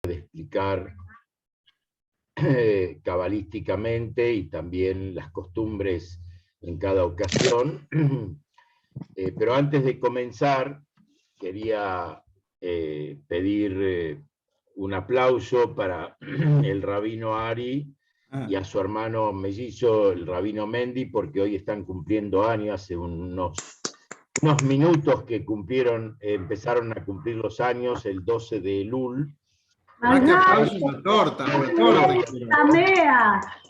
de explicar cabalísticamente y también las costumbres en cada ocasión. Pero antes de comenzar, quería pedir un aplauso para el rabino Ari y a su hermano mellizo, el rabino Mendy, porque hoy están cumpliendo años, hace unos minutos que empezaron a cumplir los años, el 12 de Elul. ¡Qué aplauso! Una torta.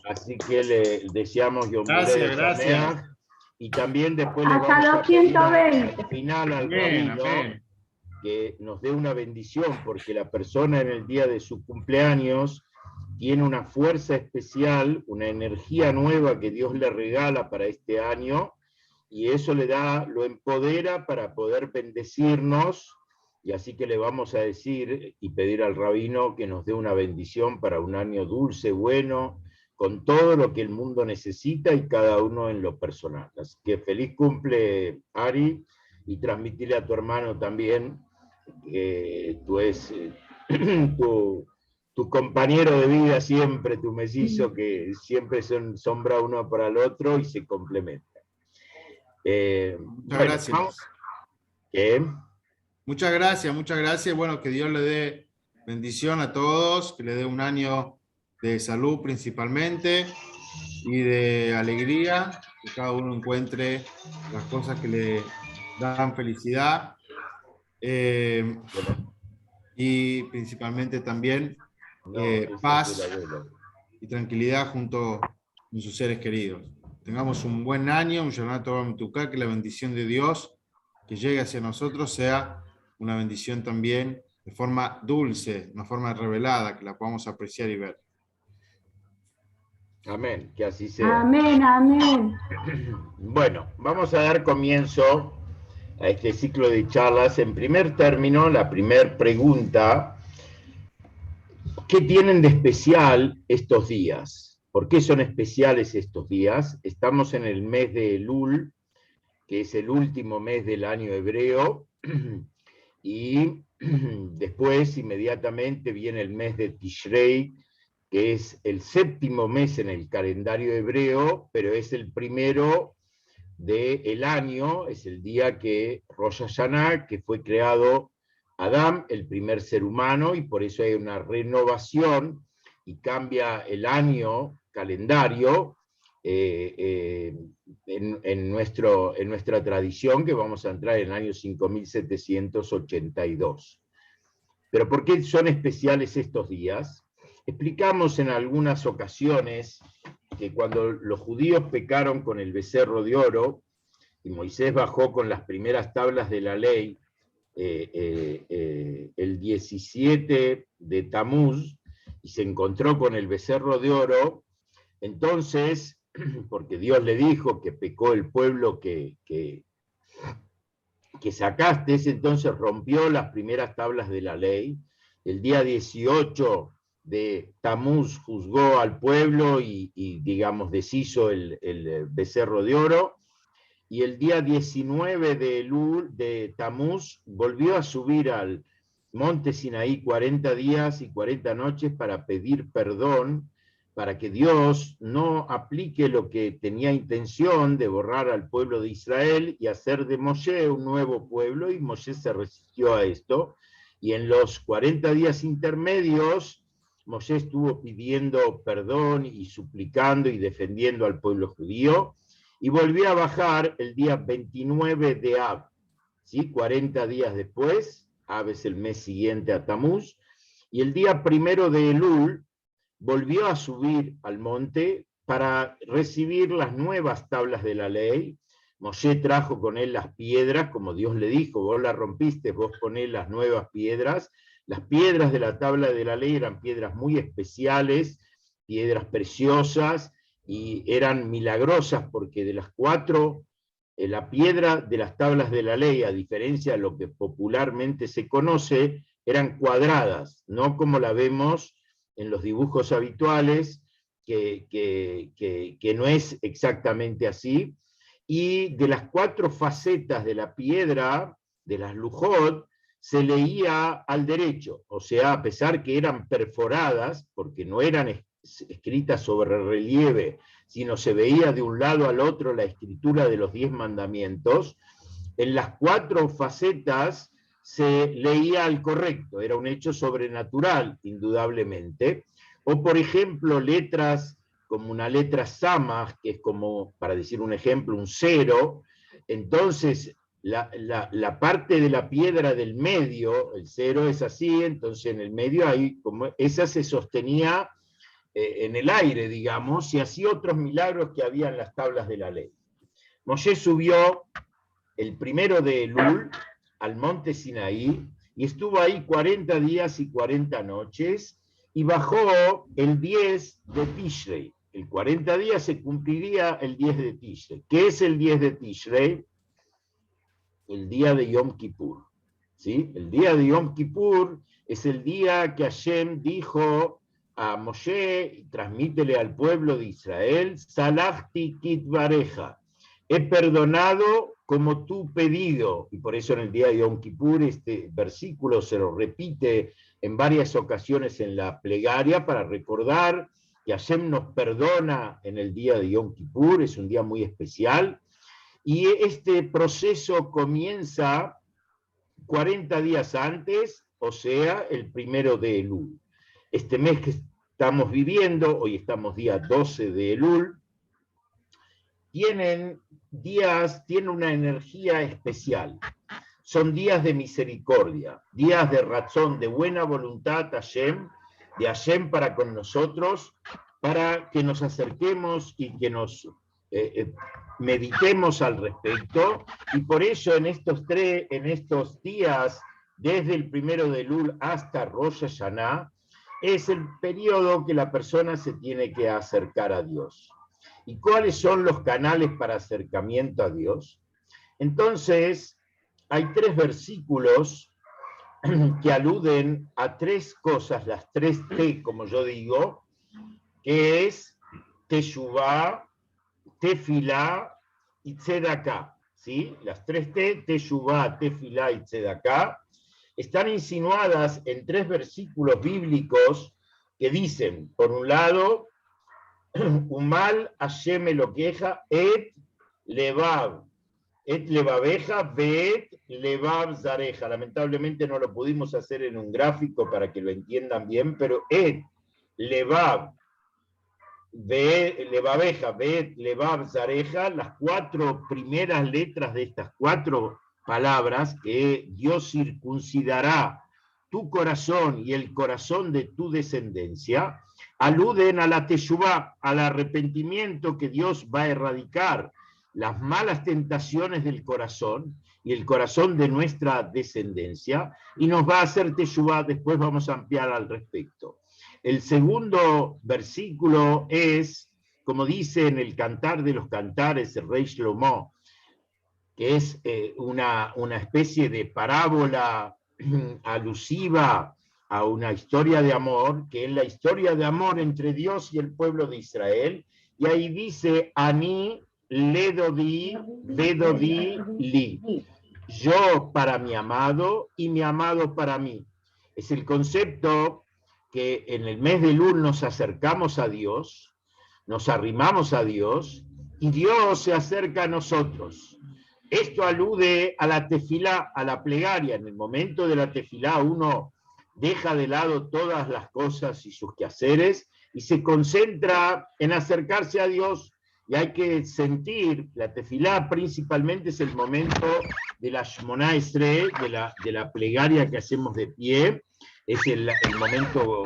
Así que le deseamos Yom Halelet Sameach, y también después le vamos a pedir al final al rabino que nos dé una bendición, porque la persona en el día de su cumpleaños tiene una fuerza especial, una energía nueva que Dios le regala para este año, y eso lo empodera para poder bendecirnos, y así que le vamos a decir y pedir al rabino que nos dé una bendición para un año dulce, bueno, con todo lo que el mundo necesita y cada uno en lo personal. Así que feliz cumple, Ari, y transmitirle a tu hermano también que tú es tu compañero de vida siempre, tu mellizo, que siempre son sombra uno para el otro y se complementan. Muchas gracias. Muchas gracias. Bueno, que Dios le dé bendición a todos, que le dé un año de salud principalmente y de alegría, que cada uno encuentre las cosas que le dan felicidad y principalmente también paz y tranquilidad junto con sus seres queridos. Tengamos un buen año, un Shana Tova Mituká, que la bendición de Dios que llegue hacia nosotros sea una bendición también de forma dulce, una forma revelada, que la podamos apreciar y ver. Amén, que así sea. Amén, amén. Bueno, vamos a dar comienzo a este ciclo de charlas. En primer término, la primera pregunta: ¿qué tienen de especial estos días? ¿Por qué son especiales estos días? Estamos en el mes de Elul, que es el último mes del año hebreo, y después inmediatamente viene el mes de Tishrei, que es el séptimo mes en el calendario hebreo, pero es el primero del año, es el día que Rosh Hashanah, que fue creado Adán, el primer ser humano, y por eso hay una renovación y cambia el año calendario en nuestra tradición, que vamos a entrar en el año 5782. Pero ¿por qué son especiales estos días? Explicamos en algunas ocasiones que cuando los judíos pecaron con el becerro de oro, y Moisés bajó con las primeras tablas de la ley, el 17 de Tamuz, y se encontró con el becerro de oro, entonces, porque Dios le dijo que pecó el pueblo que sacaste, entonces rompió las primeras tablas de la ley. El día 18 de Tamuz juzgó al pueblo y digamos, deshizo el becerro de oro, y el día 19 de Tamuz volvió a subir al monte Sinaí 40 días y 40 noches para pedir perdón, para que Dios no aplique lo que tenía intención de borrar al pueblo de Israel y hacer de Moshe un nuevo pueblo, y Moshe se resistió a esto, y en los 40 días intermedios Moshe estuvo pidiendo perdón y suplicando y defendiendo al pueblo judío, y volvió a bajar el día 29 de Av, ¿sí? 40 días después. Av es el mes siguiente a Tamuz, y el día 1 de Elul volvió a subir al monte para recibir las nuevas tablas de la ley. Moshe trajo con él las piedras, como Dios le dijo: vos las rompiste, vos ponés las nuevas piedras. Las piedras de la tabla de la ley eran piedras muy especiales, piedras preciosas, y eran milagrosas, porque de las 4, la piedra de las tablas de la ley, a diferencia de lo que popularmente se conoce, eran cuadradas, no como la vemos en los dibujos habituales, que no es exactamente así. Y de las 4 facetas de la piedra, de las lujot, se leía al derecho, o sea, a pesar que eran perforadas, porque no eran escritas sobre relieve, sino se veía de un lado al otro la escritura de los 10 mandamientos, en las 4 facetas se leía al correcto, era un hecho sobrenatural, indudablemente. O, por ejemplo, letras como una letra samaj, que es como, para decir un ejemplo, un 0, entonces la parte de la piedra del medio, el 0 es así, entonces en el medio ahí, como esa se sostenía en el aire, digamos, y así otros milagros que había en las tablas de la ley. Moshe subió el 1 de Elul al monte Sinaí y estuvo ahí 40 días y 40 noches y bajó el 10 de Tishrei. El 40 días se cumpliría el 10 de Tishrei. ¿Qué es el 10 de Tishrei? El día de Yom Kippur. ¿Sí? El día de Yom Kippur es el día que Hashem dijo a Moshe, transmítele al pueblo de Israel, Salachti kitvareja, he perdonado como tu pedido, y por eso en el día de Yom Kippur este versículo se lo repite en varias ocasiones en la plegaria para recordar que Hashem nos perdona en el día de Yom Kippur, es un día muy especial, y este proceso comienza 40 días antes, o sea, el 1 de Elul. Este mes que estamos viviendo, hoy estamos día 12 de Elul, tienen una energía especial. Son días de misericordia, días de razón, de buena voluntad de Hashem para con nosotros, para que nos acerquemos y que nos meditemos al respecto, y por eso en estos días, desde el 1 de Elul hasta Rosh Hashanah, es el periodo que la persona se tiene que acercar a Dios. ¿Y cuáles son los canales para acercamiento a Dios? Entonces, hay 3 versículos que aluden a 3 cosas, las 3 T, como yo digo, que es Teshuvah, Tefilá y Tzedaká, ¿sí? Las 3 T, Teshuvah, Tefilá y Tzedaká, están insinuadas en 3 versículos bíblicos que dicen, por un lado, Umal Hashem Elokeja et levabeja beet levav zareja. Lamentablemente no lo pudimos hacer en un gráfico para que lo entiendan bien, pero et levav levabeja beet levav zareja, las 4 primeras letras de estas 4 palabras, que Dios circuncidará tu corazón y el corazón de tu descendencia, aluden a la teshuvá, al arrepentimiento, que Dios va a erradicar las malas tentaciones del corazón y el corazón de nuestra descendencia, y nos va a hacer teshuvá. Después vamos a ampliar al respecto. El segundo versículo es, como dice en el Cantar de los Cantares, el rey Shlomo, que es una especie de parábola alusiva a una historia de amor, que es la historia de amor entre Dios y el pueblo de Israel, y ahí dice, Ani ledodi li, yo para mi amado y mi amado para mí. Es el concepto que en el mes de Elul nos acercamos a Dios, nos arrimamos a Dios, y Dios se acerca a nosotros. Esto alude a la tefilá, a la plegaria. En el momento de la tefilá uno deja de lado todas las cosas y sus quehaceres y se concentra en acercarse a Dios, y hay que sentir, la tefilá principalmente es el momento de la Shmona Esrei, de la plegaria que hacemos de pie, es el momento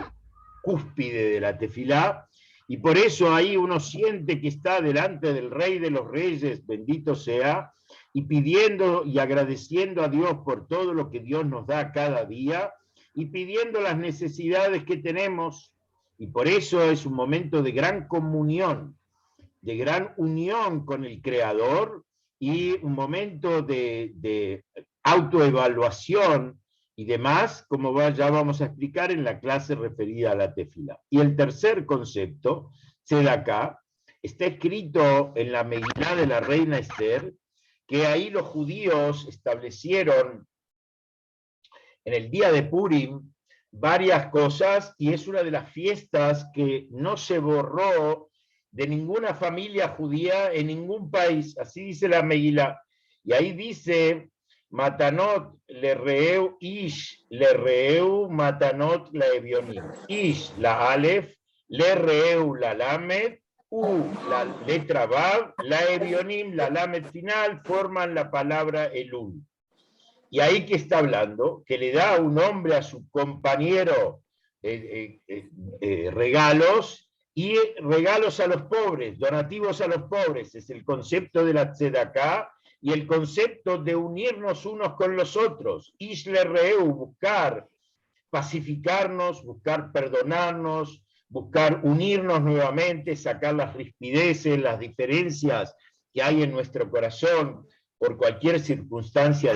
cúspide de la tefilá, y por eso ahí uno siente que está delante del Rey de los Reyes, bendito sea, y pidiendo y agradeciendo a Dios por todo lo que Dios nos da cada día, y pidiendo las necesidades que tenemos, y por eso es un momento de gran comunión, de gran unión con el Creador, y un momento de autoevaluación y demás, como ya vamos a explicar en la clase referida a la tefilá. Y el tercer concepto, Tzedaká, está escrito en la Megilá de la reina Esther, que ahí los judíos establecieron en el día de Purim varias cosas, y es una de las fiestas que no se borró de ninguna familia judía en ningún país. Así dice la Megilá. Y ahí dice, Matanot le reeu ish, le reeu matanot la evionim. Ish, la alef, le reeu la lamed, la letra Vav, la evionim, la lamed final, forman la palabra Elul. Y ahí que está hablando, que le da a un hombre a su compañero regalos, y regalos a los pobres, donativos a los pobres, es el concepto de la tzedakah, y el concepto de unirnos unos con los otros, Isle Reu, buscar pacificarnos, buscar perdonarnos, buscar unirnos nuevamente, sacar las rispideces, las diferencias que hay en nuestro corazón por cualquier circunstancia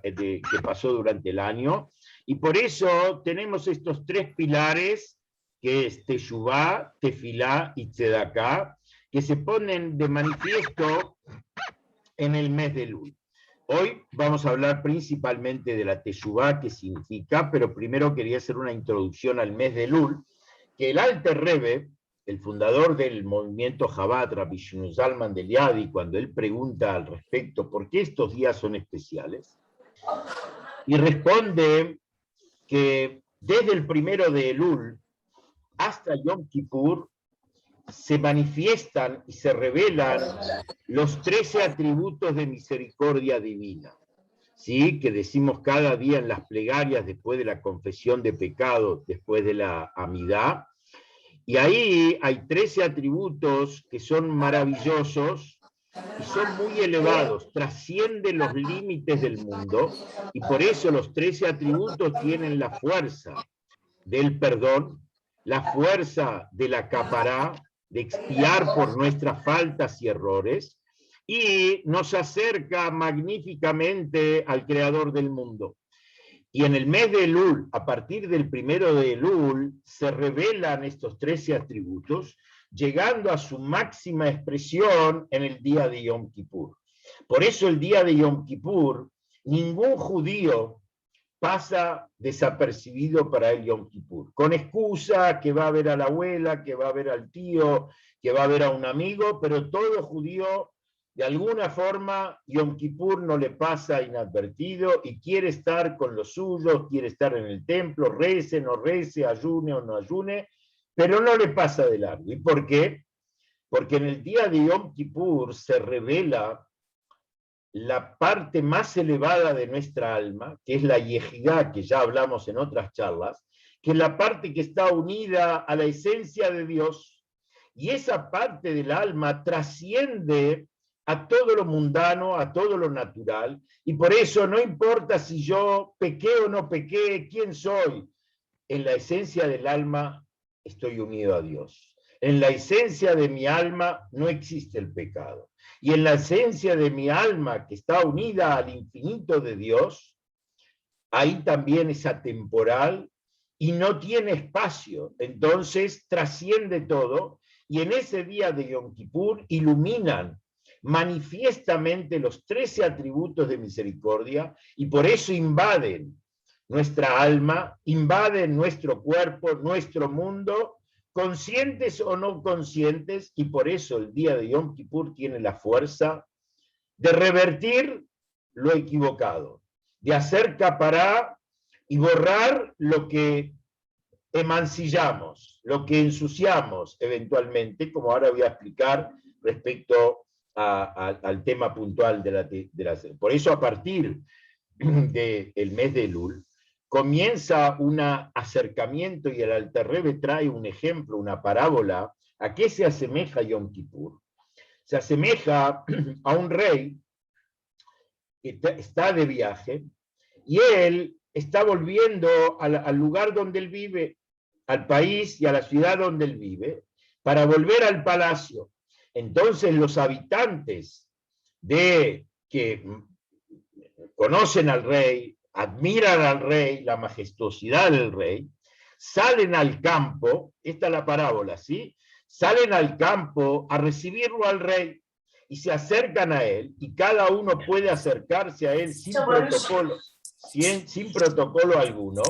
que pasó durante el año. Y por eso tenemos estos tres pilares, que es Teshuvá, Tefilá y Tzedaká, que se ponen de manifiesto en el mes de Elul. Hoy vamos a hablar principalmente de la Teshuvá, qué significa, pero primero quería hacer una introducción al mes de Elul, que el Alter Rebbe, el fundador del movimiento Chabad, Rabbi Shimon Zalman de Liadi, cuando él pregunta al respecto por qué estos días son especiales, y responde que desde el 1 de Elul hasta Yom Kippur se manifiestan y se revelan los 13 atributos de misericordia divina, ¿sí? Que decimos cada día en las plegarias después de la confesión de pecado, después de la amidá. Y ahí hay 13 atributos que son maravillosos y son muy elevados, trascienden los límites del mundo, y por eso los 13 atributos tienen la fuerza del perdón, la fuerza de la capará, de expiar por nuestras faltas y errores, y nos acerca magníficamente al Creador del mundo. Y en el mes de Elul, a partir del 1 de Elul, se revelan estos 13 atributos, llegando a su máxima expresión en el día de Yom Kippur. Por eso el día de Yom Kippur, ningún judío pasa desapercibido para el Yom Kippur, con excusa que va a ver a la abuela, que va a ver al tío, que va a ver a un amigo, pero todo judío, de alguna forma, Yom Kippur no le pasa inadvertido y quiere estar con los suyos, quiere estar en el templo, rece, no rece, ayune o no ayune, pero no le pasa de largo. ¿Y por qué? Porque en el día de Yom Kippur se revela la parte más elevada de nuestra alma, que es la yejidá, que ya hablamos en otras charlas, que es la parte que está unida a la esencia de Dios, y esa parte del alma trasciende a todo lo mundano, a todo lo natural, y por eso no importa si yo pequé o no pequé, quién soy, en la esencia del alma estoy unido a Dios. En la esencia de mi alma no existe el pecado. Y en la esencia de mi alma, que está unida al infinito de Dios, ahí también es atemporal y no tiene espacio. Entonces trasciende todo, y en ese día de Yom Kippur iluminan manifiestamente los 13 atributos de misericordia, y por eso invaden nuestra alma, invaden nuestro cuerpo, nuestro mundo, conscientes o no conscientes, y por eso el día de Yom Kippur tiene la fuerza de revertir lo equivocado, de hacer capará y borrar lo que emancillamos, lo que ensuciamos eventualmente, como ahora voy a explicar respecto al tema puntual de la. Por eso, a partir del mes de Elul, comienza un acercamiento, y el Alter Rebbe trae un ejemplo, una parábola. ¿A qué se asemeja Yom Kippur? Se asemeja a un rey que está de viaje, y él está volviendo al lugar donde él vive, al país y a la ciudad donde él vive, para volver al palacio. Entonces los habitantes que conocen al rey, admiran al rey, la majestuosidad del rey, salen al campo, esta es la parábola, ¿sí? Salen al campo a recibirlo al rey y se acercan a él, y cada uno puede acercarse a él sin protocolo, sin protocolo alguno,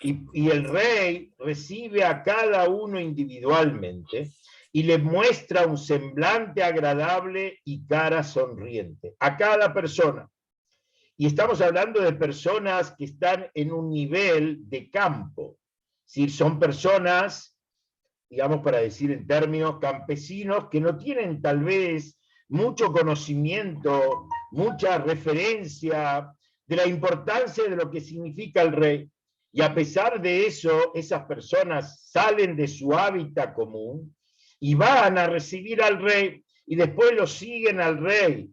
y el rey recibe a cada uno individualmente y le muestra un semblante agradable y cara sonriente a cada persona. Y estamos hablando de personas que están en un nivel de campo. ¿Sí? Son personas, digamos, para decir en términos campesinos, que no tienen tal vez mucho conocimiento, mucha referencia de la importancia de lo que significa el rey. Y a pesar de eso, esas personas salen de su hábitat común y van a recibir al rey, y después lo siguen al rey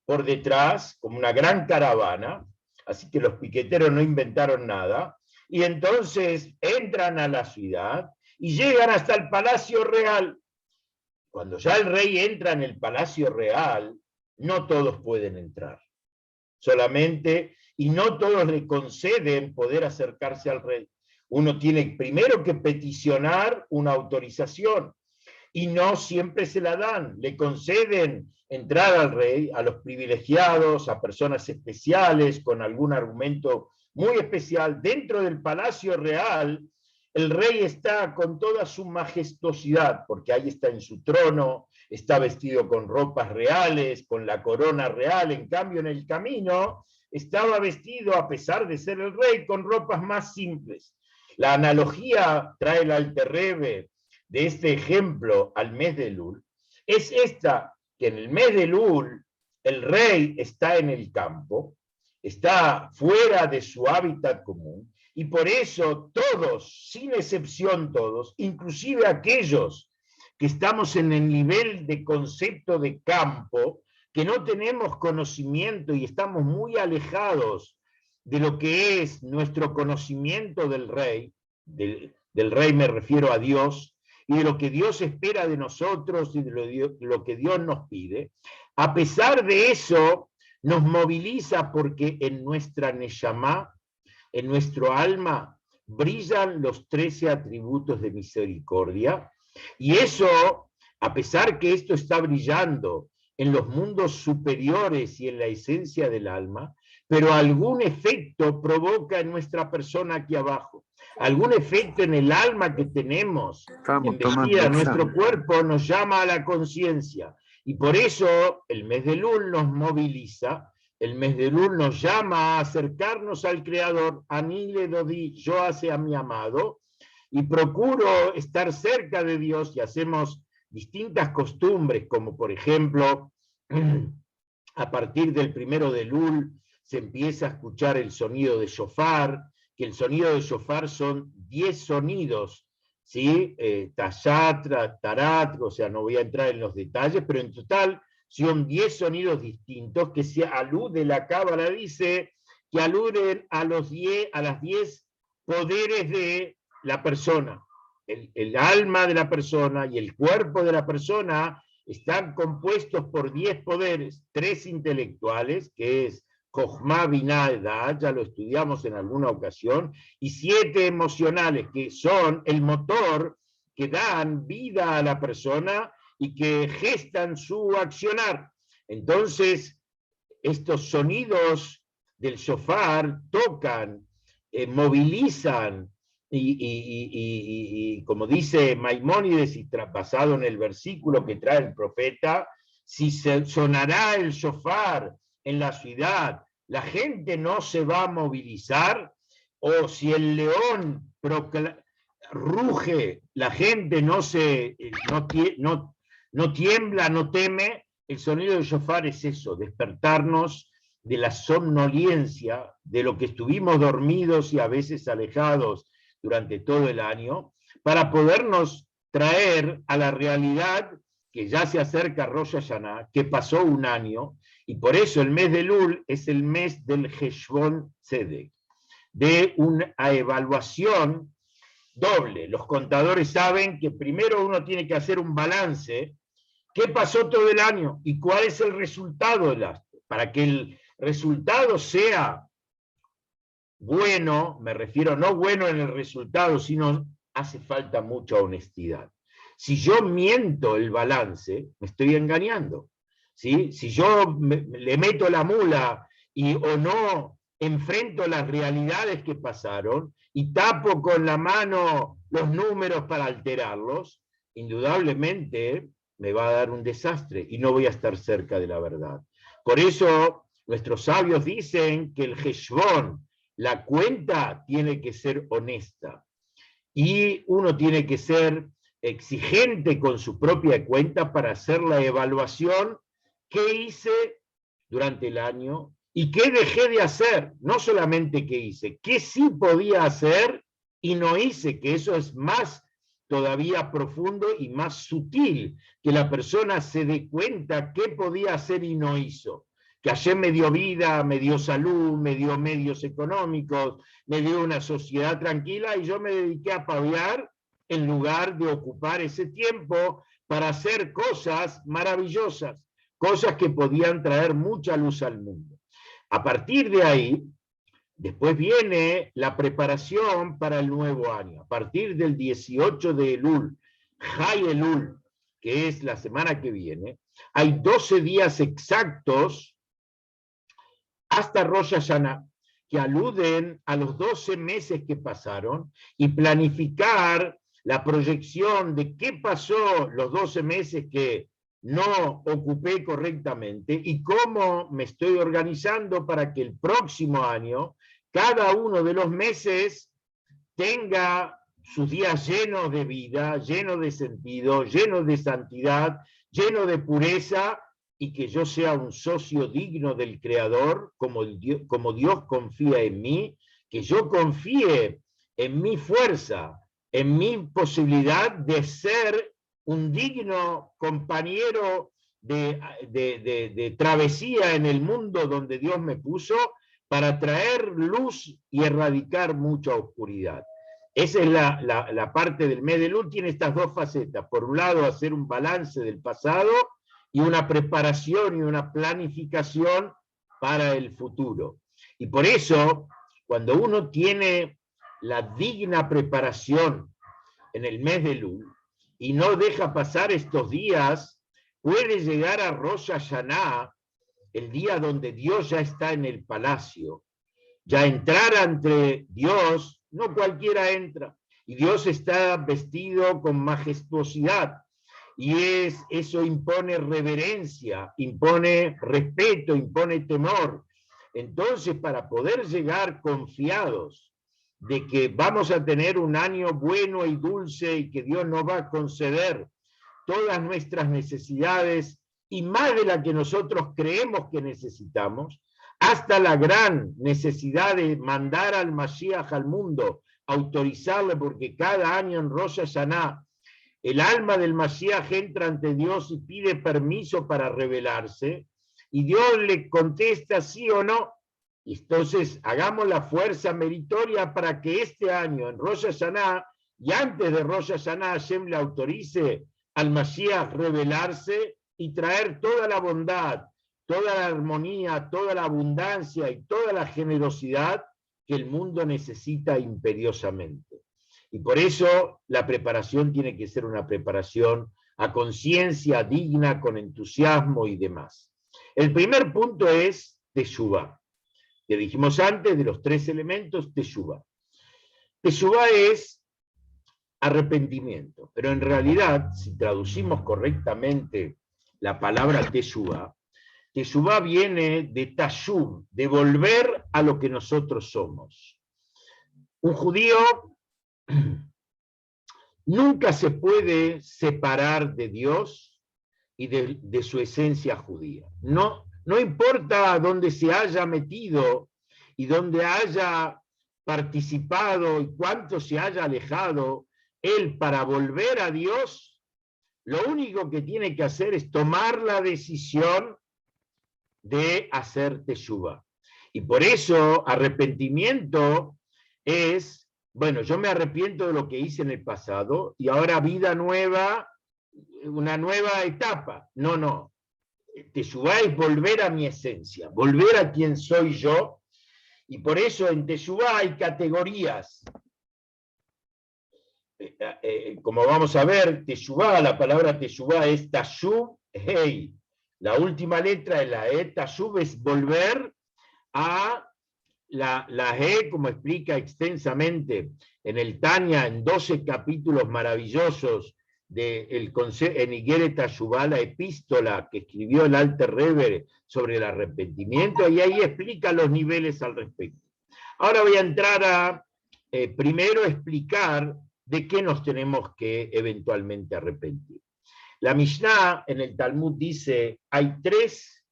por detrás, como una gran caravana, así que los piqueteros no inventaron nada, y entonces entran a la ciudad y llegan hasta el Palacio Real. Cuando ya el rey entra en el Palacio Real, no todos pueden entrar, solamente, y no todos le conceden poder acercarse al rey. Uno tiene primero que peticionar una autorización, y no siempre se la dan. Le conceden entrar al rey a los privilegiados, a personas especiales, con algún argumento muy especial. Dentro del Palacio Real, el rey está con toda su majestuosidad, porque ahí está en su trono, está vestido con ropas reales, con la corona real. En cambio, en el camino estaba vestido, a pesar de ser el rey, con ropas más simples. La analogía, trae el Alter Rebbe, de este ejemplo al mes de Elul, es esta, que en el mes de Elul el rey está en el campo, está fuera de su hábitat común, y por eso todos, sin excepción todos, inclusive aquellos que estamos en el nivel de concepto de campo, que no tenemos conocimiento y estamos muy alejados de lo que es nuestro conocimiento del rey, del rey me refiero a Dios, y de lo que Dios espera de nosotros y de lo que Dios nos pide, a pesar de eso nos moviliza, porque en nuestra Neshama, en nuestro alma, brillan los 13 atributos de misericordia, y eso, a pesar que esto está brillando en los mundos superiores y en la esencia del alma, pero algún efecto provoca en nuestra persona aquí abajo, algún efecto en el alma que tenemos embestida, nuestro cuerpo nos llama a la conciencia, y por eso el mes de Elul nos moviliza, el mes de Elul nos llama a acercarnos al Creador, Anile Dodi, yo hacia mi amado, y procuro estar cerca de Dios, y hacemos distintas costumbres, como por ejemplo, a partir del 1 de Elul se empieza a escuchar el sonido de shofar, que el sonido de shofar son 10 sonidos, ¿sí? Tayat, Tarat, o sea, no voy a entrar en los detalles, pero en total son 10 sonidos distintos que se alude, la Cábala dice, que aluden a las 10 poderes de la persona. El alma de la persona y el cuerpo de la persona están compuestos por 10 poderes, 3 intelectuales, que es Jochma, Biná, Edad, ya lo estudiamos en alguna ocasión, y 7 emocionales, que son el motor que dan vida a la persona y que gestan su accionar. Entonces, estos sonidos del shofar tocan, movilizan, y como dice Maimónides, y basado en el versículo que trae el profeta, si sonará el shofar en la ciudad, la gente no se va a movilizar, o si el león ruge, la gente no tiembla, no teme. El sonido del shofar es eso, despertarnos de la somnolencia, de lo que estuvimos dormidos y a veces alejados durante todo el año, para podernos traer a la realidad que ya se acerca Rosh Hashanah, que pasó un año, y por eso el mes de Elul es el mes del Heshbon Tzedek, de una evaluación doble. Los contadores saben que primero uno tiene que hacer un balance, qué pasó todo el año y cuál es el resultado del acto. Para que el resultado sea bueno, me refiero no bueno en el resultado, sino hace falta mucha honestidad. Si yo miento el balance, me estoy engañando. ¿Sí? Si yo le meto la mula o no enfrento las realidades que pasaron y tapo con la mano los números para alterarlos, indudablemente me va a dar un desastre y no voy a estar cerca de la verdad. Por eso nuestros sabios dicen que el Heshbon, la cuenta, tiene que ser honesta y uno tiene que ser exigente con su propia cuenta para hacer la evaluación qué hice durante el año y qué dejé de hacer, no solamente qué hice, qué sí podía hacer y no hice, que eso es más todavía profundo y más sutil, que la persona se dé cuenta qué podía hacer y no hizo. Que ayer me dio vida, me dio salud, me dio medios económicos, me dio una sociedad tranquila y yo me dediqué a paviar en lugar de ocupar ese tiempo para hacer cosas maravillosas, cosas que podían traer mucha luz al mundo. A partir de ahí, después viene la preparación para el nuevo año. A partir del 18 de Elul, Jai Elul, que es la semana que viene, hay 12 días exactos hasta Rosh Hashanah, que aluden a los 12 meses que pasaron y planificar la proyección de qué pasó los 12 meses que no ocupé correctamente y cómo me estoy organizando para que el próximo año, cada uno de los meses, tenga sus días llenos de vida, llenos de sentido, llenos de santidad, llenos de pureza, y que yo sea un socio digno del Creador, como Dios confía en mí, que yo confíe en mi fuerza, en mi posibilidad de ser un digno compañero de travesía en el mundo donde Dios me puso, para traer luz y erradicar mucha oscuridad. Esa es la parte del mes de Elul, tiene estas dos facetas. Por un lado, hacer un balance del pasado y una preparación y una planificación para el futuro. Y por eso, cuando uno tiene la digna preparación en el mes de Elul y no deja pasar estos días, puede llegar a Rosh Hashanah, el día donde Dios ya está en el palacio. Ya entrar ante Dios, no cualquiera entra, y Dios está vestido con majestuosidad, y eso impone reverencia, impone respeto, impone temor. Entonces, para poder llegar confiados de que vamos a tener un año bueno y dulce y que Dios nos va a conceder todas nuestras necesidades y más de la que nosotros creemos que necesitamos, hasta la gran necesidad de mandar al Mashiach al mundo, autorizarle, porque cada año en Rosh Hashanah el alma del Mashiach entra ante Dios y pide permiso para revelarse, y Dios le contesta sí o no. Y entonces hagamos la fuerza meritoria para que este año en Rosh Hashanah y antes de Rosh Hashanah Hashem le autorice al Mashiach revelarse y traer toda la bondad, toda la armonía, toda la abundancia y toda la generosidad que el mundo necesita imperiosamente. Y por eso la preparación tiene que ser una preparación a conciencia, digna, con entusiasmo y demás. El primer punto es Teshuvá. Que dijimos antes de los 3 elementos, Teshuvá. Teshuvá es arrepentimiento, pero en realidad, si traducimos correctamente la palabra Teshuvá, Teshuvá viene de Tashub, de volver a lo que nosotros somos. Un judío nunca se puede separar de Dios y de su esencia judía. No importa dónde se haya metido y dónde haya participado y cuánto se haya alejado, él, para volver a Dios, lo único que tiene que hacer es tomar la decisión de hacer teshuvá. Y por eso arrepentimiento es, bueno, yo me arrepiento de lo que hice en el pasado y ahora vida nueva, una nueva etapa. No. Teshuvá es volver a mi esencia, volver a quien soy yo, y por eso en Teshuvá hay categorías. Como vamos a ver, Teshuvá, la palabra Teshuvá es Tashub Hei. La última letra de la Tashub es volver a la He, como explica extensamente en el Tanya, en 12 capítulos maravillosos en Igeret Teshuvá, la epístola que escribió el Alter Rebbe sobre el arrepentimiento, y ahí explica los niveles al respecto. Ahora voy a entrar a primero explicar de qué nos tenemos que eventualmente arrepentir. La Mishnah en el Talmud dice, hay 3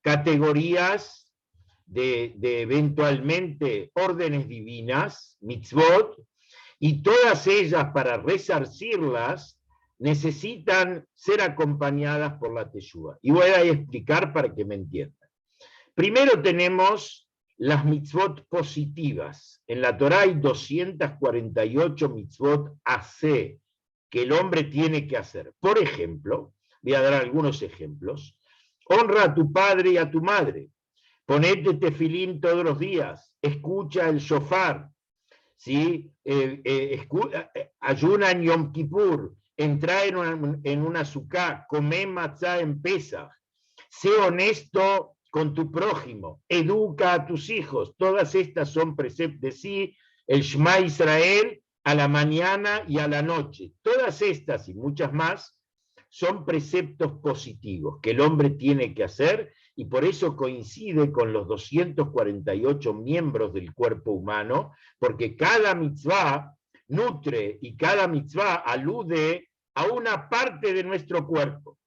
categorías de eventualmente órdenes divinas, mitzvot, y todas ellas, para resarcirlas, necesitan ser acompañadas por la teshuvá. Y voy a explicar para que me entiendan. Primero tenemos las mitzvot positivas. En la Torá hay 248 mitzvot asé, que el hombre tiene que hacer. Por ejemplo, voy a dar algunos ejemplos. Honra a tu padre y a tu madre. Ponete tefilín todos los días. Escucha el shofar. ¿Sí? Ayuna en Yom Kippur. Entra en una suká. Come matzá en Pesach. Sé honesto con tu prójimo. Educa a tus hijos. Todas estas son preceptos de sí. El Shema Israel a la mañana y a la noche. Todas estas y muchas más son preceptos positivos que el hombre tiene que hacer, y por eso coincide con los 248 miembros del cuerpo humano, porque cada mitzvah nutre y cada mitzvah alude a una parte de nuestro cuerpo.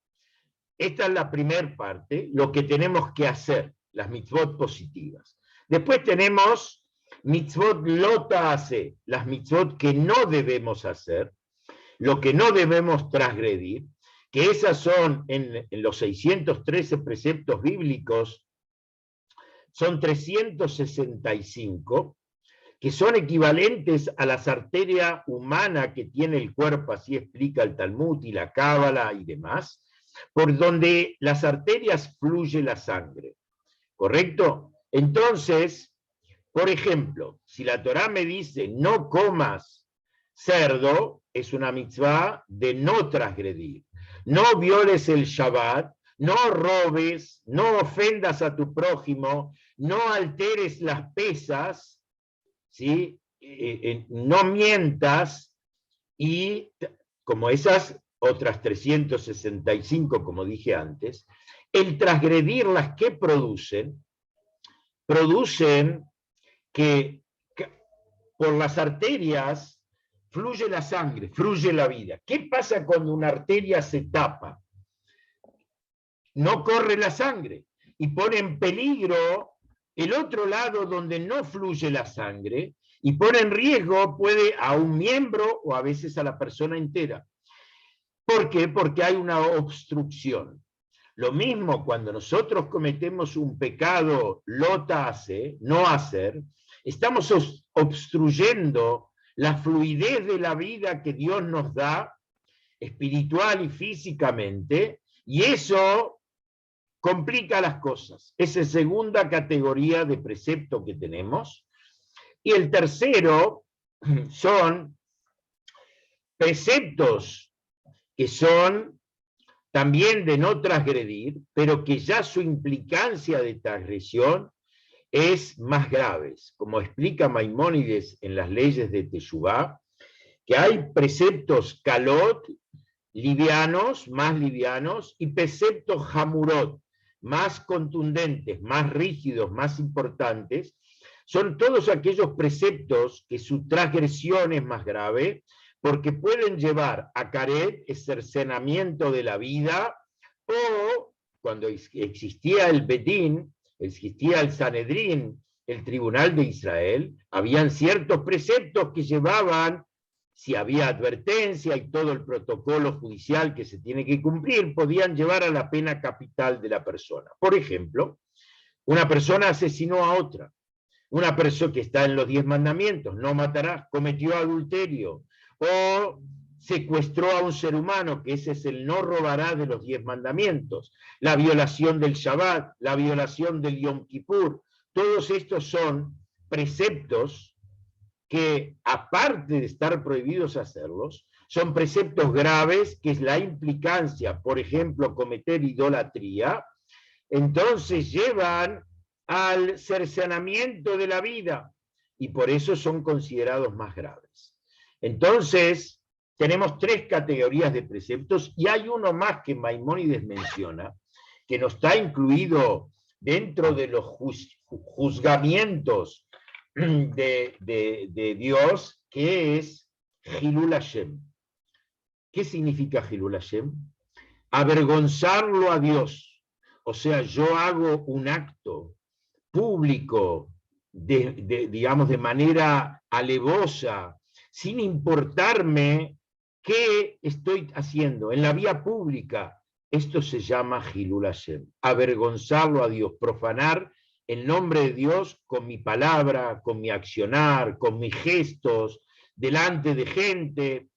Esta es la primera parte, lo que tenemos que hacer, las mitzvot positivas. Después tenemos mitzvot lota hace, las mitzvot que no debemos hacer, lo que no debemos transgredir, que esas son en los 613 preceptos bíblicos, son 365, que son equivalentes a las arterias humanas que tiene el cuerpo, así explica el Talmud y la Cábala y demás, por donde las arterias fluye la sangre, ¿correcto? Entonces, por ejemplo, si la Torá me dice no comas cerdo, es una mitzvah de no transgredir. No violes el Shabbat, no robes, no ofendas a tu prójimo, no alteres las pesas, ¿sí? No mientas, y como esas otras 365, como dije antes, el transgredirlas, ¿qué producen? Producen que por las arterias fluye la sangre, fluye la vida. ¿Qué pasa cuando una arteria se tapa? No corre la sangre y pone en peligro el otro lado donde no fluye la sangre, y pone en riesgo, puede, a un miembro o a veces a la persona entera. ¿Por qué? Porque hay una obstrucción. Lo mismo cuando nosotros cometemos un pecado lota hace, no hacer, estamos obstruyendo la fluidez de la vida que Dios nos da, espiritual y físicamente, y eso complica las cosas. Esa es la segunda categoría de precepto que tenemos. Y el tercero son preceptos que son también de no transgredir, pero que ya su implicancia de transgresión es más grave, como explica Maimónides en las leyes de Teshuvá, que hay preceptos kalot, livianos, más livianos, y preceptos hamurot, más contundentes, más rígidos, más importantes. Son todos aquellos preceptos que su transgresión es más grave, porque pueden llevar a caret, el cercenamiento de la vida, o cuando existía el Bedín, existía el Sanedrín, el tribunal de Israel, habían ciertos preceptos que llevaban, si había advertencia y todo el protocolo judicial que se tiene que cumplir, podían llevar a la pena capital de la persona. Por ejemplo, una persona asesinó a otra, una persona que está en los 10 mandamientos, no matarás, cometió adulterio, o secuestró a un ser humano, que ese es el no robará de los 10 mandamientos, la violación del Shabbat, la violación del Yom Kippur. Todos estos son preceptos que, aparte de estar prohibidos hacerlos, son preceptos graves, que es la implicancia, por ejemplo, cometer idolatría. Entonces llevan al cercenamiento de la vida, y por eso son considerados más graves. Entonces, tenemos tres categorías de preceptos, y hay uno más que Maimónides menciona, que no está incluido dentro de los juzgamientos de Dios, que es Hilul Hashem. ¿Qué significa Hilul Hashem? Avergonzarlo a Dios. O sea, yo hago un acto público, digamos, de manera alevosa, sin importarme qué estoy haciendo en la vía pública. Esto se llama Hilul Hashem, avergonzarlo a Dios, profanar el nombre de Dios con mi palabra, con mi accionar, con mis gestos, delante de gente.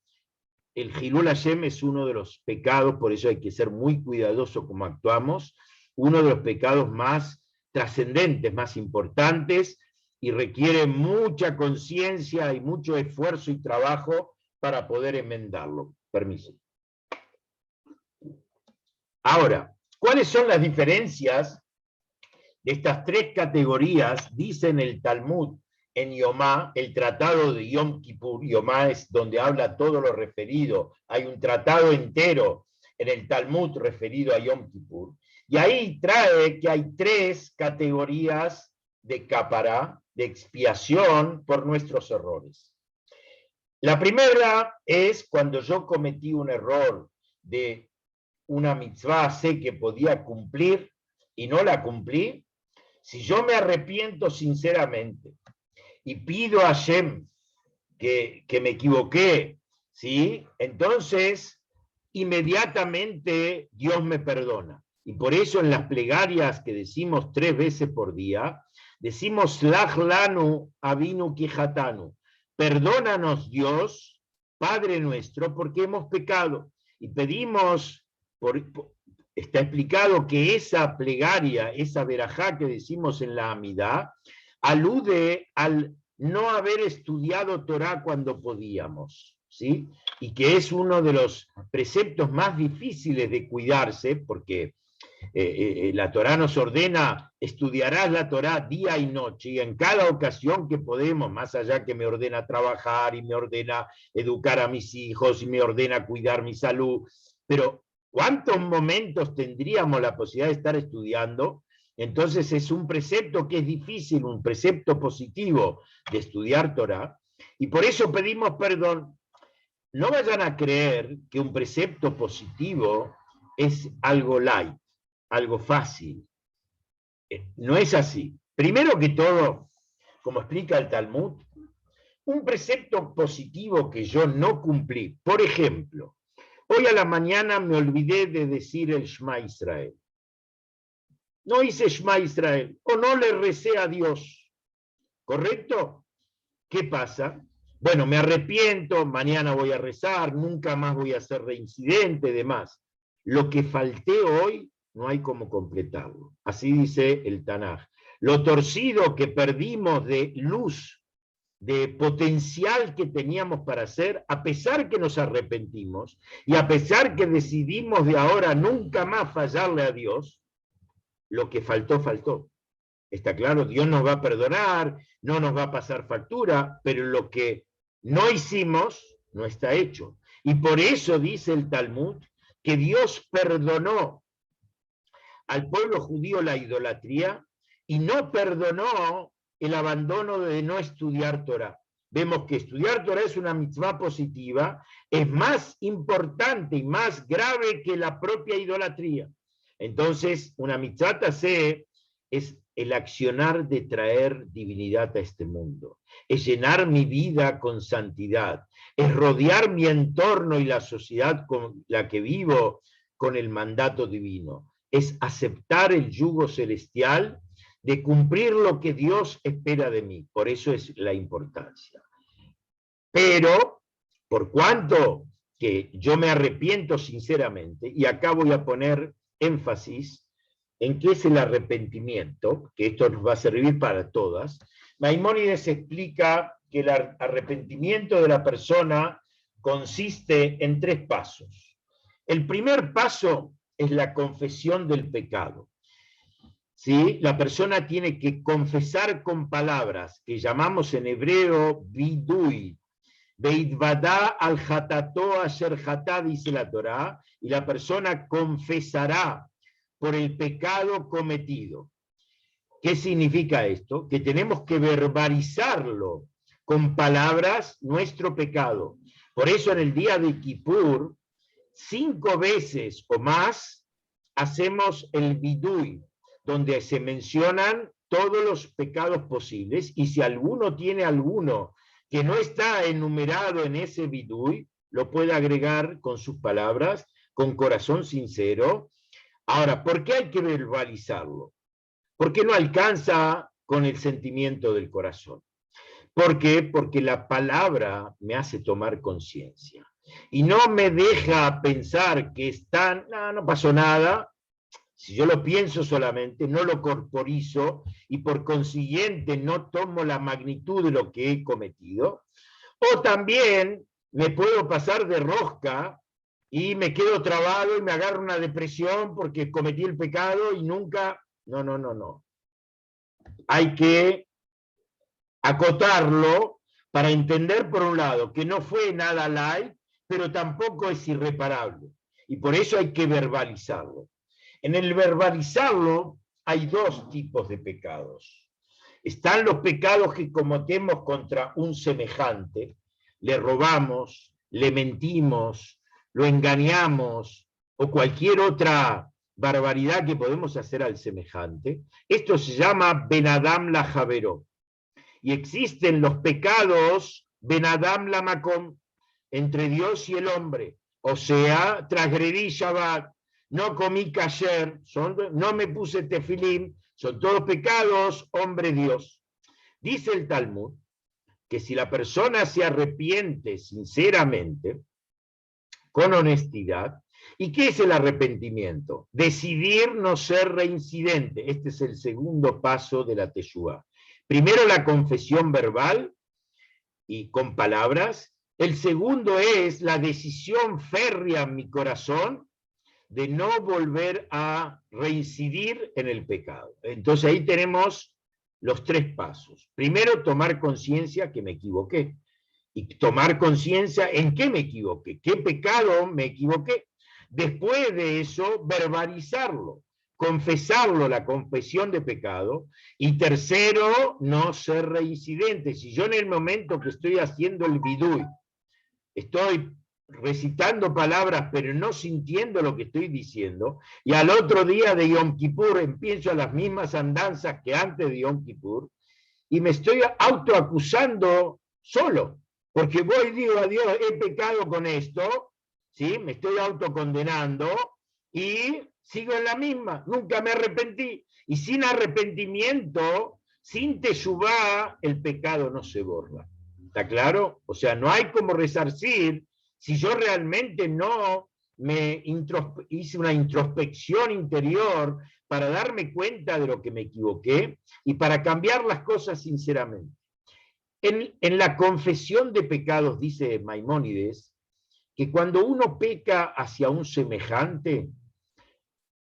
El Hilul Hashem es uno de los pecados, por eso hay que ser muy cuidadoso como actuamos, uno de los pecados más trascendentes, más importantes, y requiere mucha conciencia y mucho esfuerzo y trabajo para poder enmendarlo. Permiso. Ahora, ¿cuáles son las diferencias de estas tres categorías? Dice en el Talmud, en Yomá, el tratado de Yom Kippur. Yomá es donde habla todo lo referido. Hay un tratado entero en el Talmud referido a Yom Kippur. Y ahí trae que hay tres categorías de capará, de expiación por nuestros errores. La primera es cuando yo cometí un error de una mitzvah, sé que podía cumplir y no la cumplí. Si yo me arrepiento sinceramente y pido a Hashem que me equivoqué, ¿sí? Entonces inmediatamente Dios me perdona. Y por eso en las plegarias que decimos 3 veces por día, decimos Slach lanu avinu kijatanu, perdónanos Dios, Padre nuestro, porque hemos pecado. Y pedimos, está explicado que esa plegaria, esa verajá que decimos en la Amidá, alude al no haber estudiado Torah cuando podíamos, ¿sí? Y que es uno de los preceptos más difíciles de cuidarse, porque la Torah nos ordena, estudiarás la Torah día y noche, y en cada ocasión que podemos, más allá que me ordena trabajar, y me ordena educar a mis hijos, y me ordena cuidar mi salud, pero ¿cuántos momentos tendríamos la posibilidad de estar estudiando? Entonces es un precepto que es difícil, un precepto positivo de estudiar Torah, y por eso pedimos perdón. No vayan a creer que un precepto positivo es algo light, algo fácil. No es así. Primero que todo, como explica el Talmud, un precepto positivo que yo no cumplí, por ejemplo, hoy a la mañana me olvidé de decir el Shema Israel. No hice Shema Israel, o no le recé a Dios, ¿correcto? ¿Qué pasa? Bueno, me arrepiento, mañana voy a rezar, nunca más voy a ser reincidente, demás. Lo que falté hoy, no hay cómo completarlo. Así dice el Tanaj. Lo torcido que perdimos de luz, de potencial que teníamos para hacer, a pesar que nos arrepentimos, y a pesar que decidimos de ahora nunca más fallarle a Dios, lo que faltó, faltó. Está claro, Dios nos va a perdonar, no nos va a pasar factura, pero lo que no hicimos no está hecho. Y por eso dice el Talmud que Dios perdonó al pueblo judío la idolatría y no perdonó el abandono de no estudiar Torah. Vemos que estudiar Torah es una mitzvah positiva, es más importante y más grave que la propia idolatría. Entonces, una mitzvah taseh es el accionar de traer divinidad a este mundo, es llenar mi vida con santidad, es rodear mi entorno y la sociedad con la que vivo con el mandato divino, es aceptar el yugo celestial de cumplir lo que Dios espera de mí. Por eso es la importancia. Pero, por cuanto que yo me arrepiento sinceramente, y acá voy a poner énfasis en qué es el arrepentimiento, que esto nos va a servir para todas. Maimónides explica que el arrepentimiento de la persona consiste en 3 pasos. El primer paso es la confesión del pecado. ¿sí? La persona tiene que confesar con palabras, que llamamos en hebreo vidui, Veitvadá al jatato asher jatá, dice la Torá, y la persona confesará por el pecado cometido. ¿Qué significa esto? Que tenemos que verbalizarlo con palabras nuestro pecado. Por eso en el día de Kippur, 5 veces o más hacemos el vidui, donde se mencionan todos los pecados posibles, y si alguno tiene alguno que no está enumerado en ese vidui, lo puede agregar con sus palabras, con corazón sincero. Ahora, ¿por qué hay que verbalizarlo? Porque no alcanza con el sentimiento del corazón. ¿Por qué? Porque la palabra me hace tomar conciencia y no me deja pensar que no pasó nada. Si yo lo pienso solamente, no lo corporizo y por consiguiente no tomo la magnitud de lo que he cometido. O también me puedo pasar de rosca y me quedo trabado y me agarro una depresión porque cometí el pecado y nunca... No. Hay que acotarlo para entender, por un lado, que no fue nada light, pero tampoco es irreparable. Y por eso hay que verbalizarlo. En el verbalizarlo hay 2 tipos de pecados. Están los pecados que cometemos contra un semejante, le robamos, le mentimos, lo engañamos o cualquier otra barbaridad que podemos hacer al semejante. Esto se llama Ben Adam la Javeró. Y existen los pecados Ben Adam la Makom, entre Dios y el hombre. O sea, transgredí Shabbat, no comí kasher, no me puse tefilín, son todos pecados, hombre-Dios. Dice el Talmud que si la persona se arrepiente sinceramente, con honestidad, ¿y qué es el arrepentimiento? Decidir no ser reincidente. Este es el segundo paso de la Teshuvá. Primero la confesión verbal y con palabras. El segundo es la decisión férrea en mi corazón de no volver a reincidir en el pecado. Entonces ahí tenemos los 3 pasos. Primero, tomar conciencia que me equivoqué. Y tomar conciencia en qué me equivoqué, qué pecado me equivoqué. Después de eso, verbalizarlo, confesarlo, la confesión de pecado. Y tercero, no ser reincidente. Si yo en el momento que estoy haciendo el vidui, estoy recitando palabras pero no sintiendo lo que estoy diciendo, y al otro día de Yom Kippur empiezo a las mismas andanzas que antes de Yom Kippur, y me estoy autoacusando solo, porque voy y digo a Dios, he pecado con esto, ¿sí? Me estoy autocondenando y sigo en la misma, nunca me arrepentí. Y sin arrepentimiento, sin teshuvá, el pecado no se borra. ¿Está claro? O sea, no hay como resarcir si yo realmente no hice una introspección interior para darme cuenta de lo que me equivoqué y para cambiar las cosas sinceramente. En la confesión de pecados dice Maimónides que cuando uno peca hacia un semejante,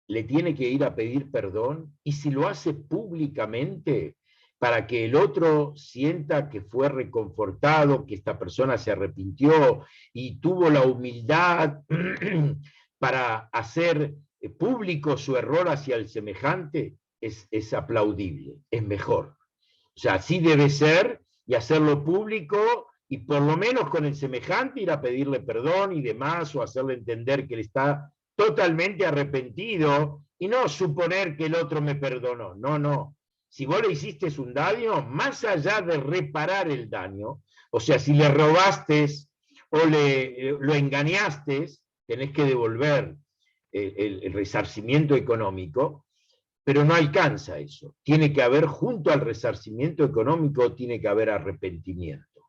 le tiene que ir a pedir perdón, y si lo hace públicamente, para que el otro sienta que fue reconfortado, que esta persona se arrepintió y tuvo la humildad para hacer público su error hacia el semejante, es aplaudible, es mejor. O sea, así debe ser, y hacerlo público, y por lo menos con el semejante ir a pedirle perdón y demás, o hacerle entender que él está totalmente arrepentido, y no suponer que el otro me perdonó. No. Si vos le hiciste un daño, más allá de reparar el daño, o sea, si le robaste o lo engañaste, tenés que devolver el resarcimiento económico, pero no alcanza eso. Tiene que haber, junto al resarcimiento económico, tiene que haber arrepentimiento.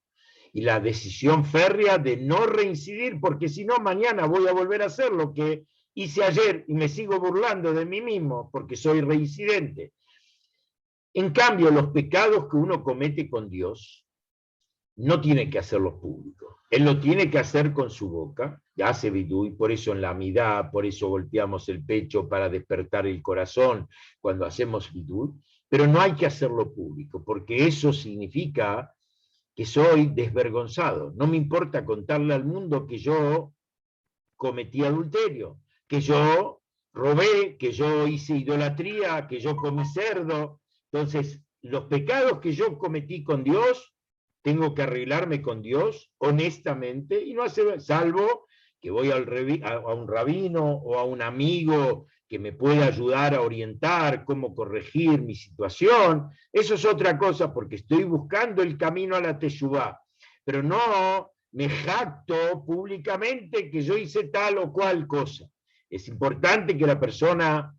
Y la decisión férrea de no reincidir, porque si no, mañana voy a volver a hacer lo que hice ayer y me sigo burlando de mí mismo porque soy reincidente. En cambio, los pecados que uno comete con Dios, no tiene que hacerlo público. Él lo tiene que hacer con su boca, ya hace vidui, por eso en la amidá, por eso golpeamos el pecho para despertar el corazón cuando hacemos vidui, pero no hay que hacerlo público, porque eso significa que soy desvergonzado. No me importa contarle al mundo que yo cometí adulterio, que yo robé, que yo hice idolatría, que yo comí cerdo. Entonces, los pecados que yo cometí con Dios, tengo que arreglarme con Dios honestamente y no hacer, salvo que voy a un rabino o a un amigo que me pueda ayudar a orientar cómo corregir mi situación. Eso es otra cosa porque estoy buscando el camino a la teshuvá, pero no me jacto públicamente que yo hice tal o cual cosa. Es importante que la persona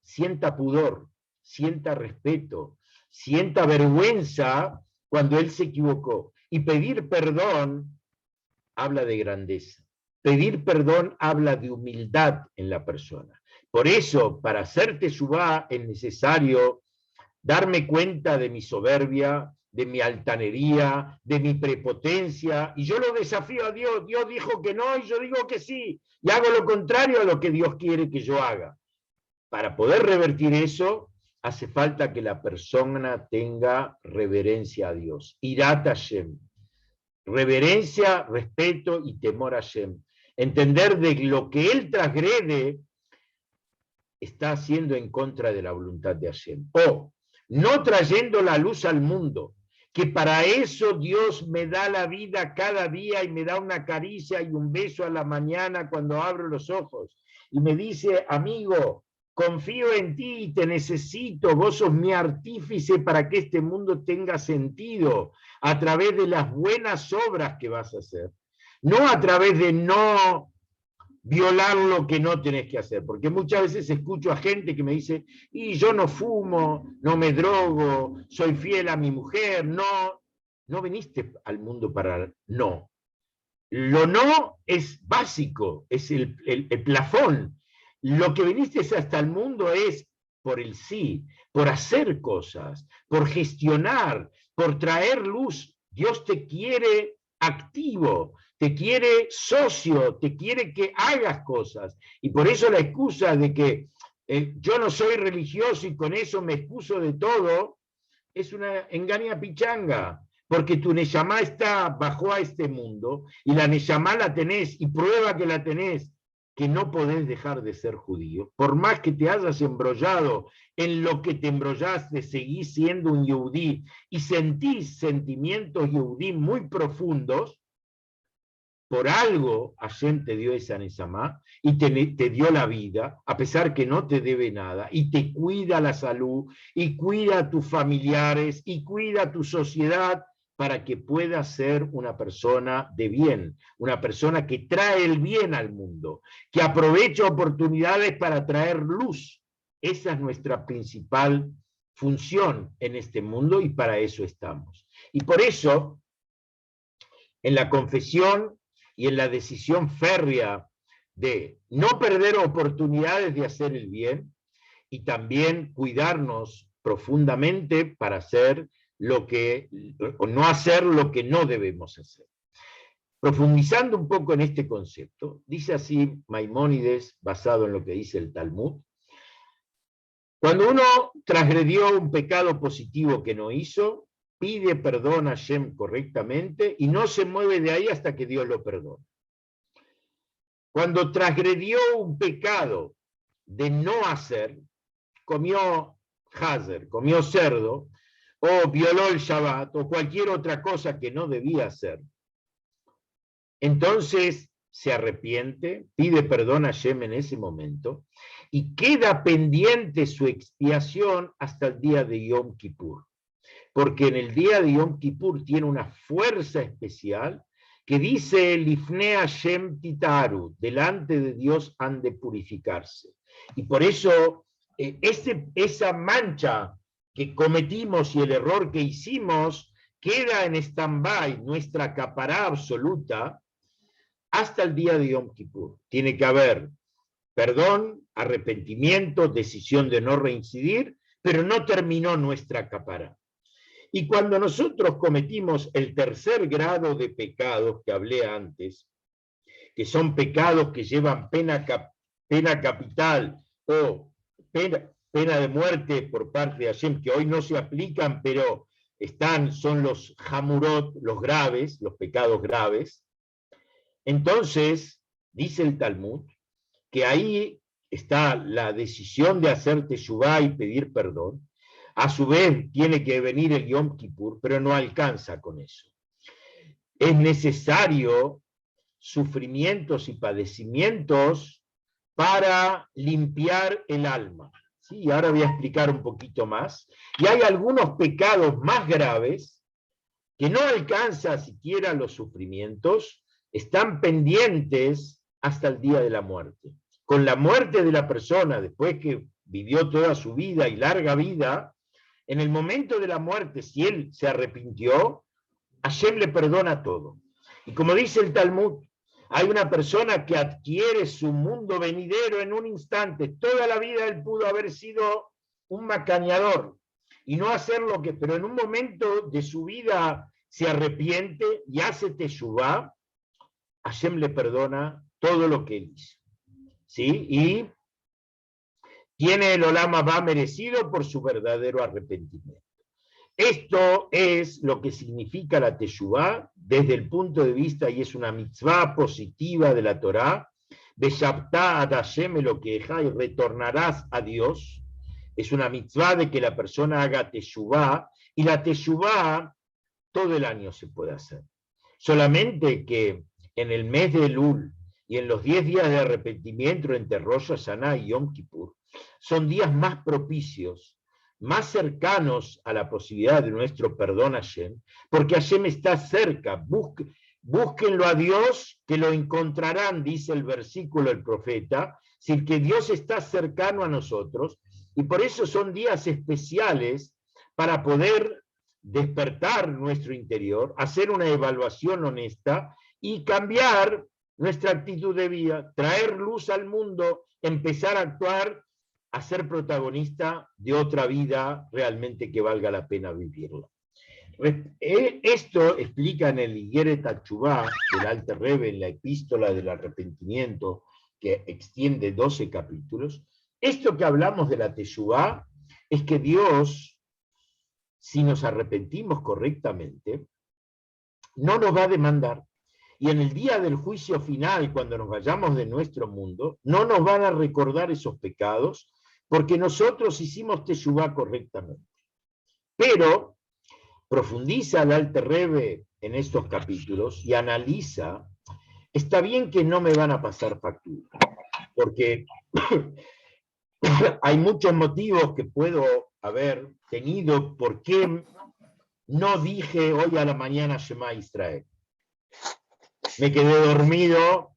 sienta pudor, sienta respeto, sienta vergüenza cuando él se equivocó. Y pedir perdón habla de grandeza. Pedir perdón habla de humildad en la persona. Por eso, para hacer teshuvá es necesario darme cuenta de mi soberbia, de mi altanería, de mi prepotencia, y yo lo desafío a Dios. Dios dijo que no y yo digo que sí, y hago lo contrario a lo que Dios quiere que yo haga. Para poder revertir eso, hace falta que la persona tenga reverencia a Dios, Irat Hashem, reverencia, respeto y temor a Hashem. Entender de lo que él transgrede está haciendo en contra de la voluntad de Hashem. O no trayendo la luz al mundo, que para eso Dios me da la vida cada día y me da una caricia y un beso a la mañana cuando abro los ojos. Y me dice, amigo, confío en ti y te necesito, vos sos mi artífice para que este mundo tenga sentido a través de las buenas obras que vas a hacer. No a través de no violar lo que no tenés que hacer, porque muchas veces escucho a gente que me dice, y yo no fumo, no me drogo, soy fiel a mi mujer, no viniste al mundo para no. Lo no es básico, es el plafón. Lo que viniste hasta el mundo es por el sí, por hacer cosas, por gestionar, por traer luz. Dios te quiere activo, te quiere socio, te quiere que hagas cosas. Y por eso la excusa de que yo no soy religioso y con eso me excuso de todo, es una engaña pichanga, porque tu neyamá bajó a este mundo y la neyamá la tenés y prueba que la tenés, que no podés dejar de ser judío. Por más que te hayas embrollado en lo que te embrollaste, seguís siendo un yehudí y sentís sentimientos yehudí muy profundos. Por algo Hashem te dio esa neyamá y te dio la vida, a pesar que no te debe nada, y te cuida la salud, y cuida a tus familiares, y cuida a tu sociedad, para que puedas ser una persona de bien, una persona que trae el bien al mundo, que aprovecha oportunidades para traer luz. Esa es nuestra principal función en este mundo y para eso estamos. Y por eso, en la confesión y en la decisión férrea de no perder oportunidades de hacer el bien y también cuidarnos profundamente para hacer o no hacer lo que no debemos hacer. Profundizando un poco en este concepto, dice así Maimónides, basado en lo que dice el Talmud: cuando uno transgredió un pecado positivo que no hizo, pide perdón a Hashem correctamente y no se mueve de ahí hasta que Dios lo perdone. Cuando transgredió un pecado de no hacer, comió hazer, comió cerdo, o violó el Shabbat, o cualquier otra cosa que no debía hacer, entonces se arrepiente, pide perdón a Hashem en ese momento, y queda pendiente su expiación hasta el día de Yom Kippur. Porque en el día de Yom Kippur tiene una fuerza especial que dice, Lifnei Hashem titaru, delante de Dios han de purificarse. Y por eso esa mancha que cometimos y el error que hicimos queda en stand-by, nuestra capará absoluta, hasta el día de Yom Kippur. Tiene que haber perdón, arrepentimiento, decisión de no reincidir, pero no terminó nuestra capará. Y cuando nosotros cometimos el tercer grado de pecados que hablé antes, que son pecados que llevan pena capital o pena de muerte por parte de Hashem, que hoy no se aplican, pero son los hamurot, los graves, los pecados graves. Entonces, dice el Talmud, que ahí está la decisión de hacer teshuvá y pedir perdón. A su vez tiene que venir el Yom Kippur, pero no alcanza con eso. Es necesario sufrimientos y padecimientos para limpiar el alma. ¿Sí? Ahora voy a explicar un poquito más. Y hay algunos pecados más graves que no alcanzan siquiera los sufrimientos, están pendientes hasta el día de la muerte. Con la muerte de la persona, después que vivió toda su vida y larga vida, en el momento de la muerte, si él se arrepintió, Hashem le perdona todo. Y como dice el Talmud, hay una persona que adquiere su mundo venidero en un instante. Toda la vida él pudo haber sido un macaneador y no hacer lo que, pero en un momento de su vida se arrepiente y hace teshuvá, Hashem le perdona todo lo que él hizo. ¿Sí? Y tiene el Olam Abba merecido por su verdadero arrepentimiento. Esto es lo que significa la teshuvá desde el punto de vista, y es una mitzvah positiva de la Torá, Beshabtá ad Hashem Elokeja, y retornarás a Dios. Es una mitzvah de que la persona haga teshuvá, y la teshuvá todo el año se puede hacer. Solamente que en el mes de Elul y en los 10 días de arrepentimiento entre Rosh Hashanah y Yom Kippur, son días más propicios, más cercanos a la posibilidad de nuestro perdón a Hashem, porque Hashem está cerca. Búsquenlo a Dios, que lo encontrarán, dice el versículo del profeta, sin que Dios está cercano a nosotros, y por eso son días especiales para poder despertar nuestro interior, hacer una evaluación honesta y cambiar nuestra actitud de vida, traer luz al mundo, empezar a actuar, a ser protagonista de otra vida realmente que valga la pena vivirla. Esto explica en el Igeret HaTeshuvá del Alter Rebbe, en la epístola del arrepentimiento, que extiende 12 capítulos. Esto que hablamos de la Teshuvá es que Dios, si nos arrepentimos correctamente, no nos va a demandar. Y en el día del juicio final, cuando nos vayamos de nuestro mundo, no nos van a recordar esos pecados, porque nosotros hicimos teshuvá correctamente. Pero profundiza el Alter Rebbe en estos capítulos y analiza, está bien que no me van a pasar factura, porque hay muchos motivos que puedo haber tenido por qué no dije hoy a la mañana Shema Israel. Me quedé dormido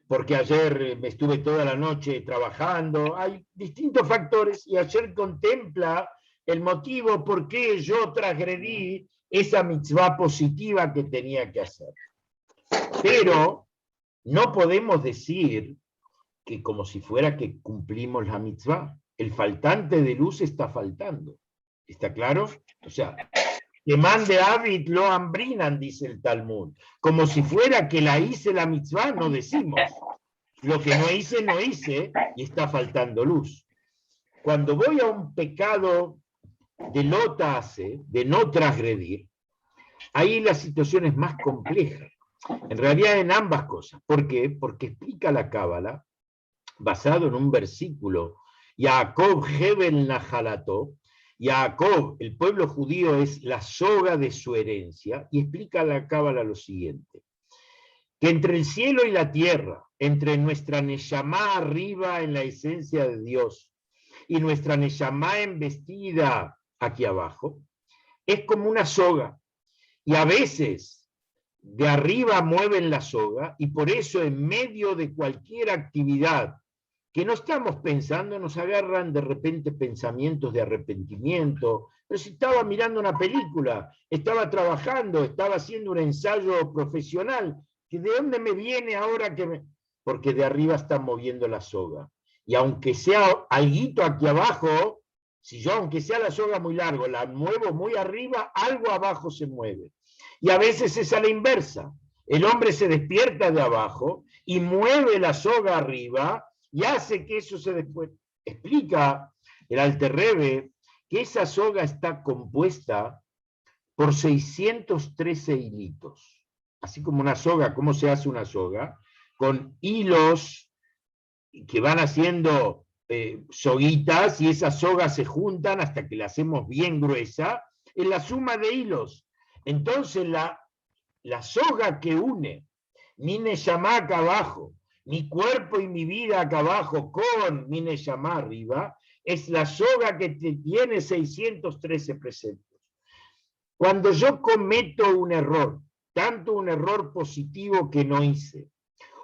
porque ayer me estuve toda la noche trabajando. Hay distintos factores y ayer contempla el motivo por qué yo transgredí esa mitzvah positiva que tenía que hacer. Pero no podemos decir que como si fuera que cumplimos la mitzvah. El faltante de luz está faltando. ¿Está claro? O sea, que mande Abid lo hambrinan, dice el Talmud. Como si fuera que la hice la mitzvah, no decimos. Lo que no hice y está faltando luz. Cuando voy a un pecado de lota hace, de no transgredir, ahí la situación es más compleja. En realidad en ambas cosas. ¿Por qué? Porque explica la Cábala, basado en un versículo, Jacob Hebel Nahalato. Jacob, el pueblo judío, es la soga de su herencia, y explica la Cábala lo siguiente, que entre el cielo y la tierra, entre nuestra Neshama arriba en la esencia de Dios y nuestra Neshama embestida aquí abajo, es como una soga, y a veces de arriba mueven la soga, y por eso en medio de cualquier actividad que no estamos pensando, nos agarran de repente pensamientos de arrepentimiento. Pero si estaba mirando una película, estaba trabajando, estaba haciendo un ensayo profesional, ¿de dónde me viene ahora que me...? Porque de arriba están moviendo la soga. Y aunque sea alguito aquí abajo, Si yo, aunque sea la soga muy larga, la muevo muy arriba, algo abajo se mueve. Y a veces es a la inversa. El hombre se despierta de abajo y mueve la soga arriba y hace que eso se después. Explica el Alter Rebbe que esa soga está compuesta por 613 hilitos. Así como una soga, ¿cómo se hace una soga? Con hilos que van haciendo soguitas, y esas sogas se juntan hasta que la hacemos bien gruesa, es la suma de hilos. Entonces la soga que une mi neshama acá abajo, mi cuerpo y mi vida acá abajo con mi neshama arriba, es la soga que tiene 613 preceptos. Cuando yo cometo un error, tanto un error positivo que no hice,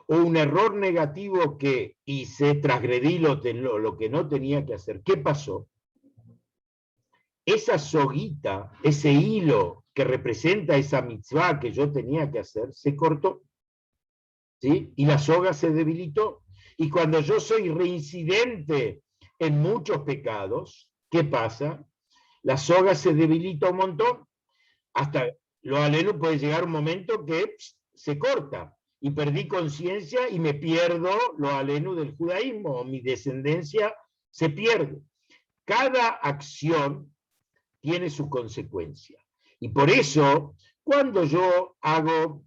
o un error negativo que hice, transgredí lo que no tenía que hacer, ¿qué pasó? Esa soguita, ese hilo que representa esa mitzvah que yo tenía que hacer, se cortó, ¿sí? Y la soga se debilitó. Y cuando yo soy reincidente en muchos pecados, ¿qué pasa? La soga se debilita un montón, hasta lo aleno puede llegar un momento que se corta, y perdí conciencia y me pierdo lo aleno del judaísmo, mi descendencia se pierde. Cada acción tiene su consecuencia. Y por eso, cuando yo hago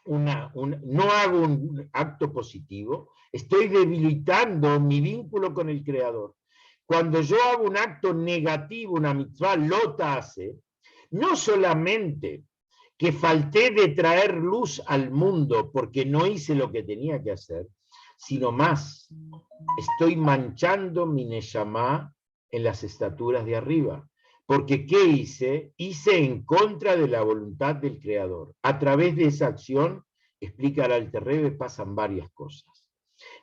no hago un acto positivo, estoy debilitando mi vínculo con el Creador. Cuando yo hago un acto negativo, una mitzvah lota hace, no solamente que falté de traer luz al mundo porque no hice lo que tenía que hacer, sino más, estoy manchando mi neshama en las estaturas de arriba. Porque ¿qué hice? Hice en contra de la voluntad del Creador. A través de esa acción, explica el Alter Rebbe, pasan varias cosas.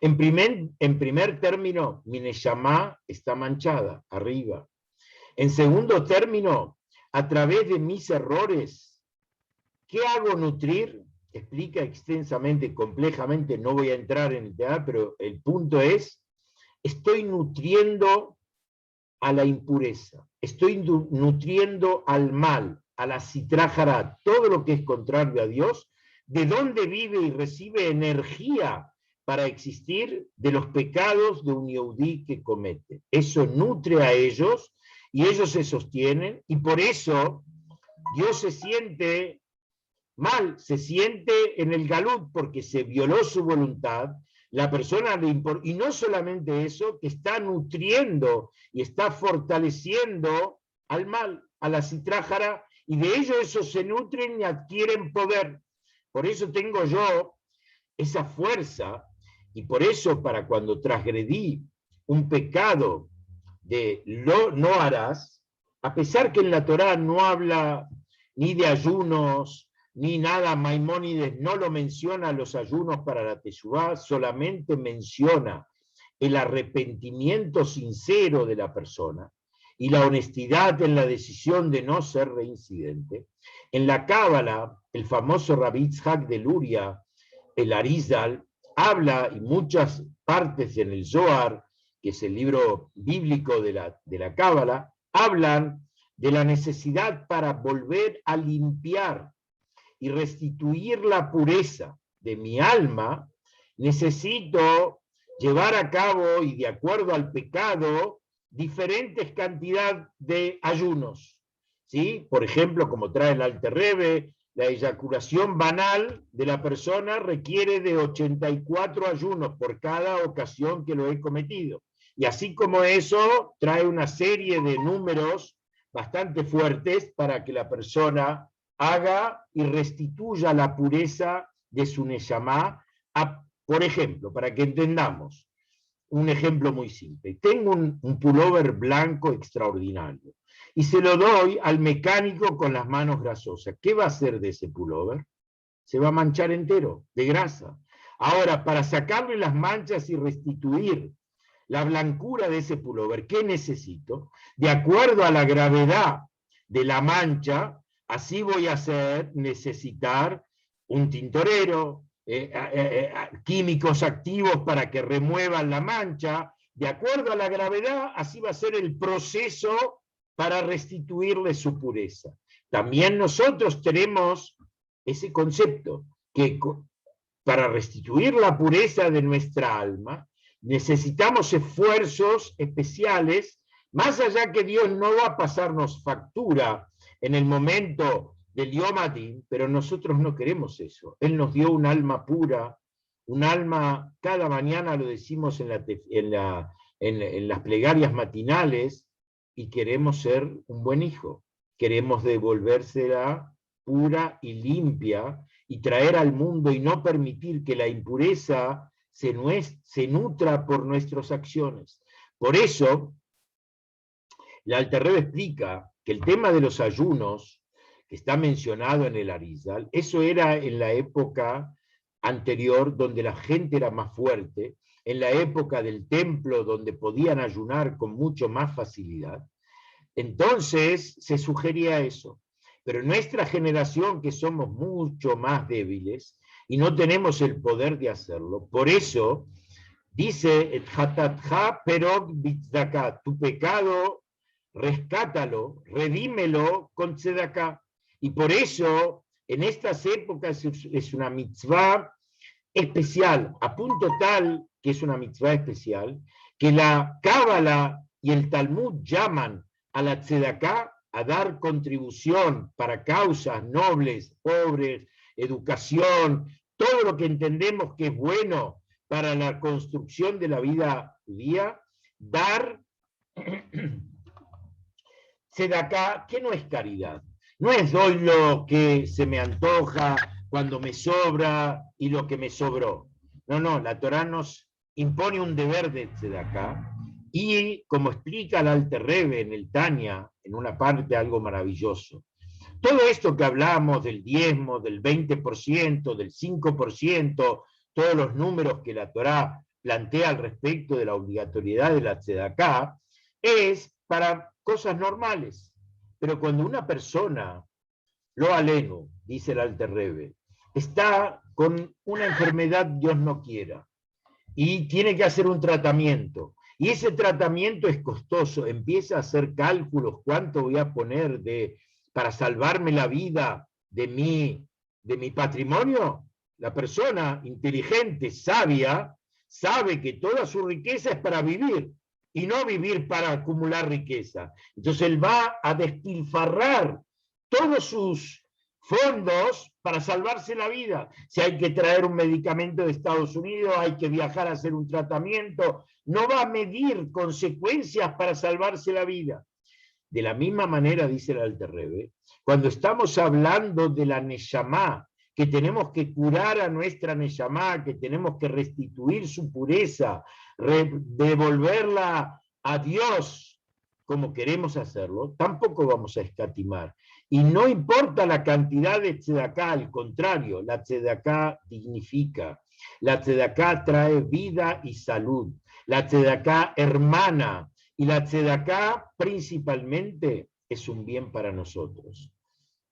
En primer término, mi neshama está manchada, arriba. En segundo término, a través de mis errores, ¿qué hago nutrir? Explica extensamente, complejamente, no voy a entrar en el tema, pero el punto es, estoy nutriendo a la impureza, estoy nutriendo al mal, a la sitra, todo lo que es contrario a Dios, de donde vive y recibe energía para existir de los pecados de un yehudí que comete. Eso nutre a ellos y ellos se sostienen, y por eso Dios se siente mal, se siente en el galut porque se violó su voluntad. La persona le importa, y no solamente eso, que está nutriendo y está fortaleciendo al mal, a la citrájara, y de ello esos se nutren y adquieren poder. Por eso tengo yo esa fuerza, y por eso para cuando transgredí un pecado de no harás, a pesar que en la Torá no habla ni de ayunos, ni nada, Maimónides no lo menciona los ayunos para la Teshuvá, solamente menciona el arrepentimiento sincero de la persona y la honestidad en la decisión de no ser reincidente. En la Cábala, el famoso Rabbi Yitzhak de Luria, el Arizal, habla, y muchas partes en el Zohar, que es el libro bíblico de la Cábala, hablan de la necesidad para volver a limpiar y restituir la pureza de mi alma. Necesito llevar a cabo, y de acuerdo al pecado, diferentes cantidades de ayunos, ¿sí? Por ejemplo, como trae el Alter Rebbe, la eyaculación banal de la persona requiere de 84 ayunos por cada ocasión que lo he cometido. Y así como eso, trae una serie de números bastante fuertes para que la persona haga y restituya la pureza de su neshama. Por ejemplo, para que entendamos, un ejemplo muy simple. Tengo un pullover blanco extraordinario y se lo doy al mecánico con las manos grasosas. ¿Qué va a hacer de ese pullover? Se va a manchar entero de grasa. Ahora, para sacarle las manchas y restituir la blancura de ese pullover, ¿qué necesito? De acuerdo a la gravedad de la mancha, así voy a necesitar un tintorero, químicos activos para que remuevan la mancha, de acuerdo a la gravedad, así va a ser el proceso para restituirle su pureza. También nosotros tenemos ese concepto, que para restituir la pureza de nuestra alma, necesitamos esfuerzos especiales, más allá que Dios no va a pasarnos factura en el momento del Yom Adin, pero nosotros no queremos eso. Él nos dio un alma pura, un alma, cada mañana lo decimos en las plegarias matinales, y queremos ser un buen hijo. Queremos devolvérsela pura y limpia y traer al mundo y no permitir que la impureza se nutra por nuestras acciones. Por eso, la Alter Rebbe explica que el tema de los ayunos, que está mencionado en el Arizal, eso era en la época anterior, donde la gente era más fuerte, en la época del templo, donde podían ayunar con mucho más facilidad. Entonces se sugería eso. Pero en nuestra generación, que somos mucho más débiles y no tenemos el poder de hacerlo, por eso dice, tu pecado, rescátalo, redímelo con tzedaká. Y por eso, en estas épocas es una mitzvah especial, a punto tal que es una mitzvah especial, que la Cábala y el Talmud llaman a la tzedaká a dar contribución para causas nobles, pobres, educación, todo lo que entendemos que es bueno para la construcción de la vida judía, dar tzedaká, que no es caridad. No es doy lo que se me antoja, cuando me sobra y lo que me sobró. No, la Torá nos impone un deber de tzedaká, y como explica el Alter Rebbe en el Tania, en una parte algo maravilloso, todo esto que hablamos del diezmo, del 20%, del 5%, todos los números que la Torá plantea al respecto de la obligatoriedad de la tzedaká, es para cosas normales. Pero cuando una persona, lo aleno, dice el Alter Rebbe, está con una enfermedad, Dios no quiera, y tiene que hacer un tratamiento, y ese tratamiento es costoso, empieza a hacer cálculos, cuánto voy a poner para salvarme la vida de mi patrimonio. La persona inteligente, sabia, sabe que toda su riqueza es para vivir, y no vivir para acumular riqueza. Entonces él va a despilfarrar todos sus fondos para salvarse la vida. Si hay que traer un medicamento de Estados Unidos, hay que viajar a hacer un tratamiento, no va a medir consecuencias para salvarse la vida. De la misma manera, dice el Alter Rebbe, cuando estamos hablando de la Neshama, que tenemos que curar a nuestra Neshama, que tenemos que restituir su pureza, devolverla a Dios como queremos hacerlo, tampoco vamos a escatimar. Y no importa la cantidad de tzedaká, al contrario, la tzedaká dignifica, la tzedaká trae vida y salud, la tzedaká hermana, y la tzedaká principalmente es un bien para nosotros.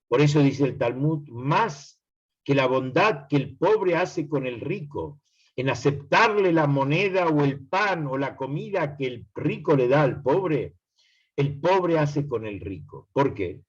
Por eso dice el Talmud, más que la bondad que el pobre hace con el rico, en aceptarle la moneda o el pan o la comida que el rico le da al pobre, el pobre hace con el rico. ¿Por qué?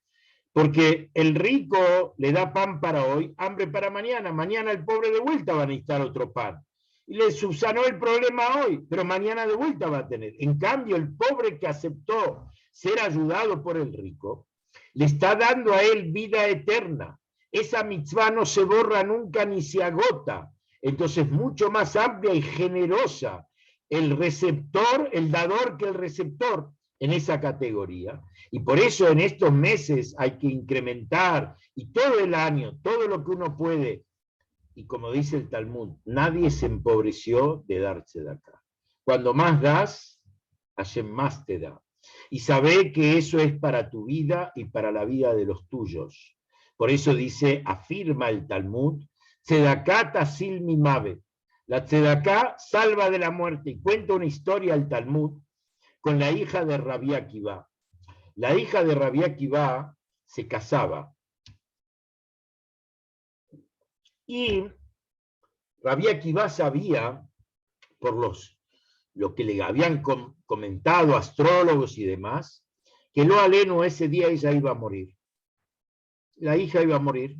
Porque el rico le da pan para hoy, hambre para mañana. Mañana el pobre de vuelta va a necesitar otro pan. Y le subsanó el problema hoy, pero mañana de vuelta va a tener. En cambio, el pobre que aceptó ser ayudado por el rico, le está dando a él vida eterna. Esa mitzvah no se borra nunca ni se agota. Entonces, mucho más amplia y generosa el receptor, el dador que el receptor en esa categoría. Y por eso en estos meses hay que incrementar, y todo el año, todo lo que uno puede. Y como dice el Talmud, nadie se empobreció de dar tzedaká. Cuando más das, Hashem más te da. Y sabe que eso es para tu vida y para la vida de los tuyos. Por eso dice, afirma el Talmud, tzedaká tasil mimavet. La tzedaká salva de la muerte. Y cuenta una historia al Talmud con la hija de Rabbi Akiva. La hija de Rabbi Akiva se casaba. Y Rabbi Akiva sabía, por los lo que le habían comentado astrólogos y demás, que Lo Alenu ese día ella iba a morir. La hija iba a morir.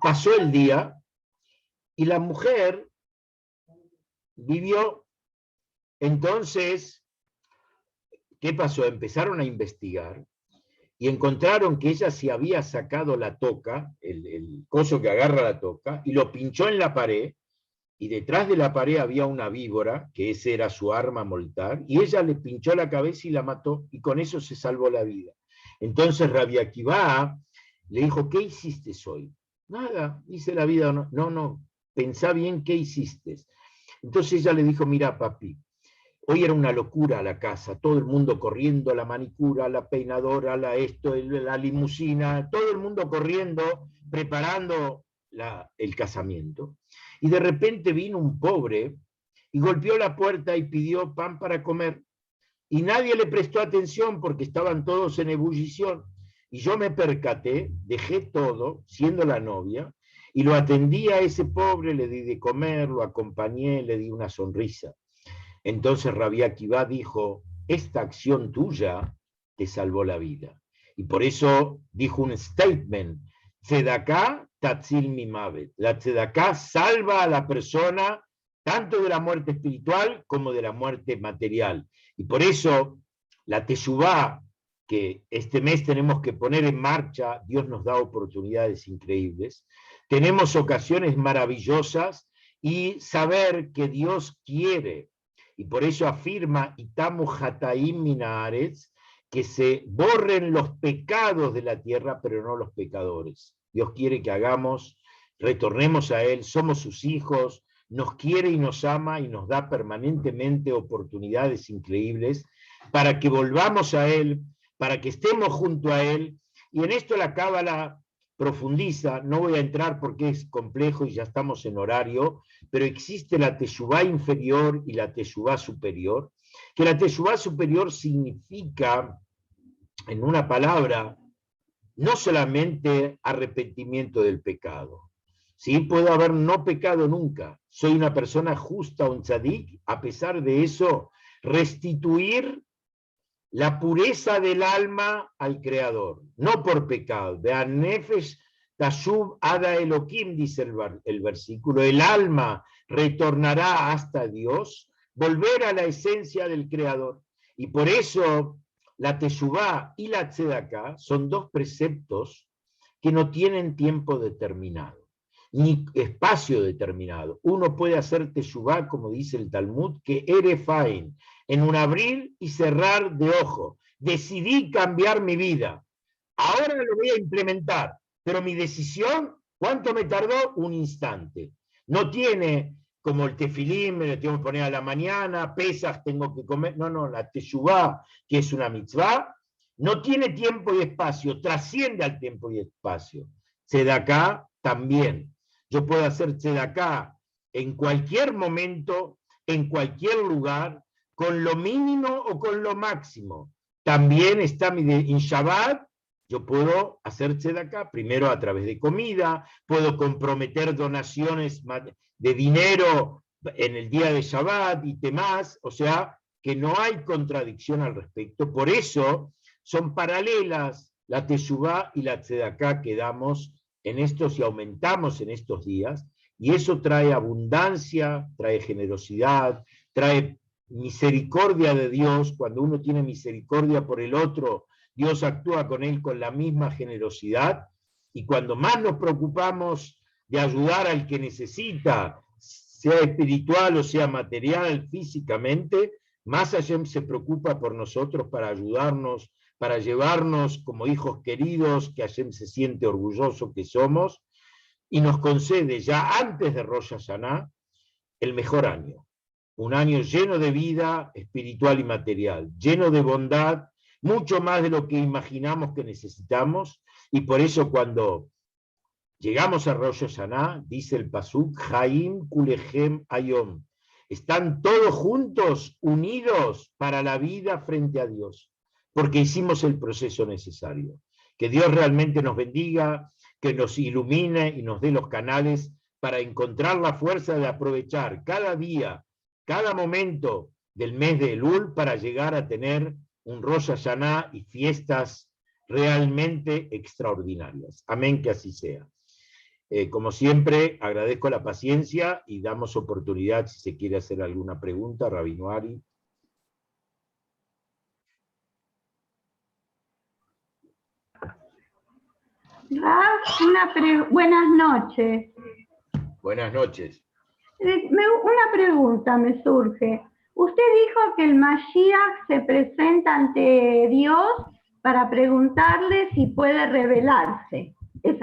Pasó el día y la mujer vivió. Entonces, ¿qué pasó? Empezaron a investigar y encontraron que ella se había sacado la toca, el coso que agarra la toca, y lo pinchó en la pared, y detrás de la pared había una víbora, que ese era su arma mortal, y ella le pinchó la cabeza y la mató, y con eso se salvó la vida. Entonces Rabbi Akiva le dijo, ¿qué hiciste hoy? Nada, hice la vida. No, pensá bien qué hiciste. Entonces ella le dijo, mira papi, hoy era una locura la casa, todo el mundo corriendo, la manicura, la peinadora, la limusina, todo el mundo corriendo, preparando el casamiento. Y de repente vino un pobre y golpeó la puerta y pidió pan para comer. Y nadie le prestó atención porque estaban todos en ebullición. Y yo me percaté, dejé todo, siendo la novia, y lo atendí a ese pobre, le di de comer, lo acompañé, le di una sonrisa. Entonces Rabbi Akiva dijo, esta acción tuya te salvó la vida. Y por eso dijo un statement, Tzedaká tatzil mimavet. La Tzedaká salva a la persona tanto de la muerte espiritual como de la muerte material. Y por eso la Teshuvá, que este mes tenemos que poner en marcha, Dios nos da oportunidades increíbles, tenemos ocasiones maravillosas y saber que Dios quiere. Y por eso afirma Itamu Hataim Minares, que se borren los pecados de la tierra, pero no los pecadores. Dios quiere que retornemos a Él, somos sus hijos, nos quiere y nos ama y nos da permanentemente oportunidades increíbles para que volvamos a Él, para que estemos junto a Él. Y en esto la Cábala profundiza, no voy a entrar porque es complejo y ya estamos en horario, pero existe la Teshuvá inferior y la Teshuvá superior, que la Teshuvá superior significa, en una palabra, no solamente arrepentimiento del pecado. ¿Sí? Puedo haber no pecado nunca, soy una persona justa, un tzadik, a pesar de eso, restituir la pureza del alma al Creador, no por pecado. Vean, Nefesh Tashub Ada Elohim, dice el versículo, el alma retornará hasta Dios, volver a la esencia del Creador. Y por eso la Teshuvá y la Tzedaká son dos preceptos que no tienen tiempo determinado, ni espacio determinado. Uno puede hacer Teshuvá, como dice el Talmud, que erefain, en un abrir y cerrar de ojo. Decidí cambiar mi vida. Ahora lo voy a implementar, pero mi decisión, ¿cuánto me tardó? Un instante. No tiene como el tefilín, me lo tengo que poner a la mañana, pesas, tengo que comer. No, la teshuvá, que es una mitzvah, no tiene tiempo y espacio, trasciende al tiempo y espacio. Tzedaká también. Yo puedo hacer tzedaká en cualquier momento, en cualquier lugar, con lo mínimo o con lo máximo. También está en Shabbat, yo puedo hacer tzedaká, primero a través de comida, puedo comprometer donaciones de dinero en el día de Shabbat y demás, o sea, que no hay contradicción al respecto. Por eso son paralelas la teshuvá y la tzedaká que damos en estos y aumentamos en estos días, y eso trae abundancia, trae generosidad, trae misericordia de Dios. Cuando uno tiene misericordia por el otro, Dios actúa con él con la misma generosidad, y cuando más nos preocupamos de ayudar al que necesita, sea espiritual o sea material, físicamente, más Hashem se preocupa por nosotros para ayudarnos, para llevarnos como hijos queridos, que Hashem se siente orgulloso que somos, y nos concede ya antes de Rosh Hashanah el mejor año. Un año lleno de vida espiritual y material, lleno de bondad, mucho más de lo que imaginamos que necesitamos, y por eso cuando llegamos a Rosh Hashanah, dice el pasuk, Haim Kulechem Ayom, están todos juntos, unidos para la vida frente a Dios, porque hicimos el proceso necesario. Que Dios realmente nos bendiga, que nos ilumine y nos dé los canales para encontrar la fuerza de aprovechar cada día, cada momento del mes de Elul para llegar a tener un Rosh Hashanah y fiestas realmente extraordinarias. Amén, que así sea. Como siempre, agradezco la paciencia y damos oportunidad si se quiere hacer alguna pregunta, Rabino Ari. Buenas noches. Buenas noches. Una pregunta me surge. Usted dijo que el Mashiach se presenta ante Dios para preguntarle si puede revelarse. ¿Es así?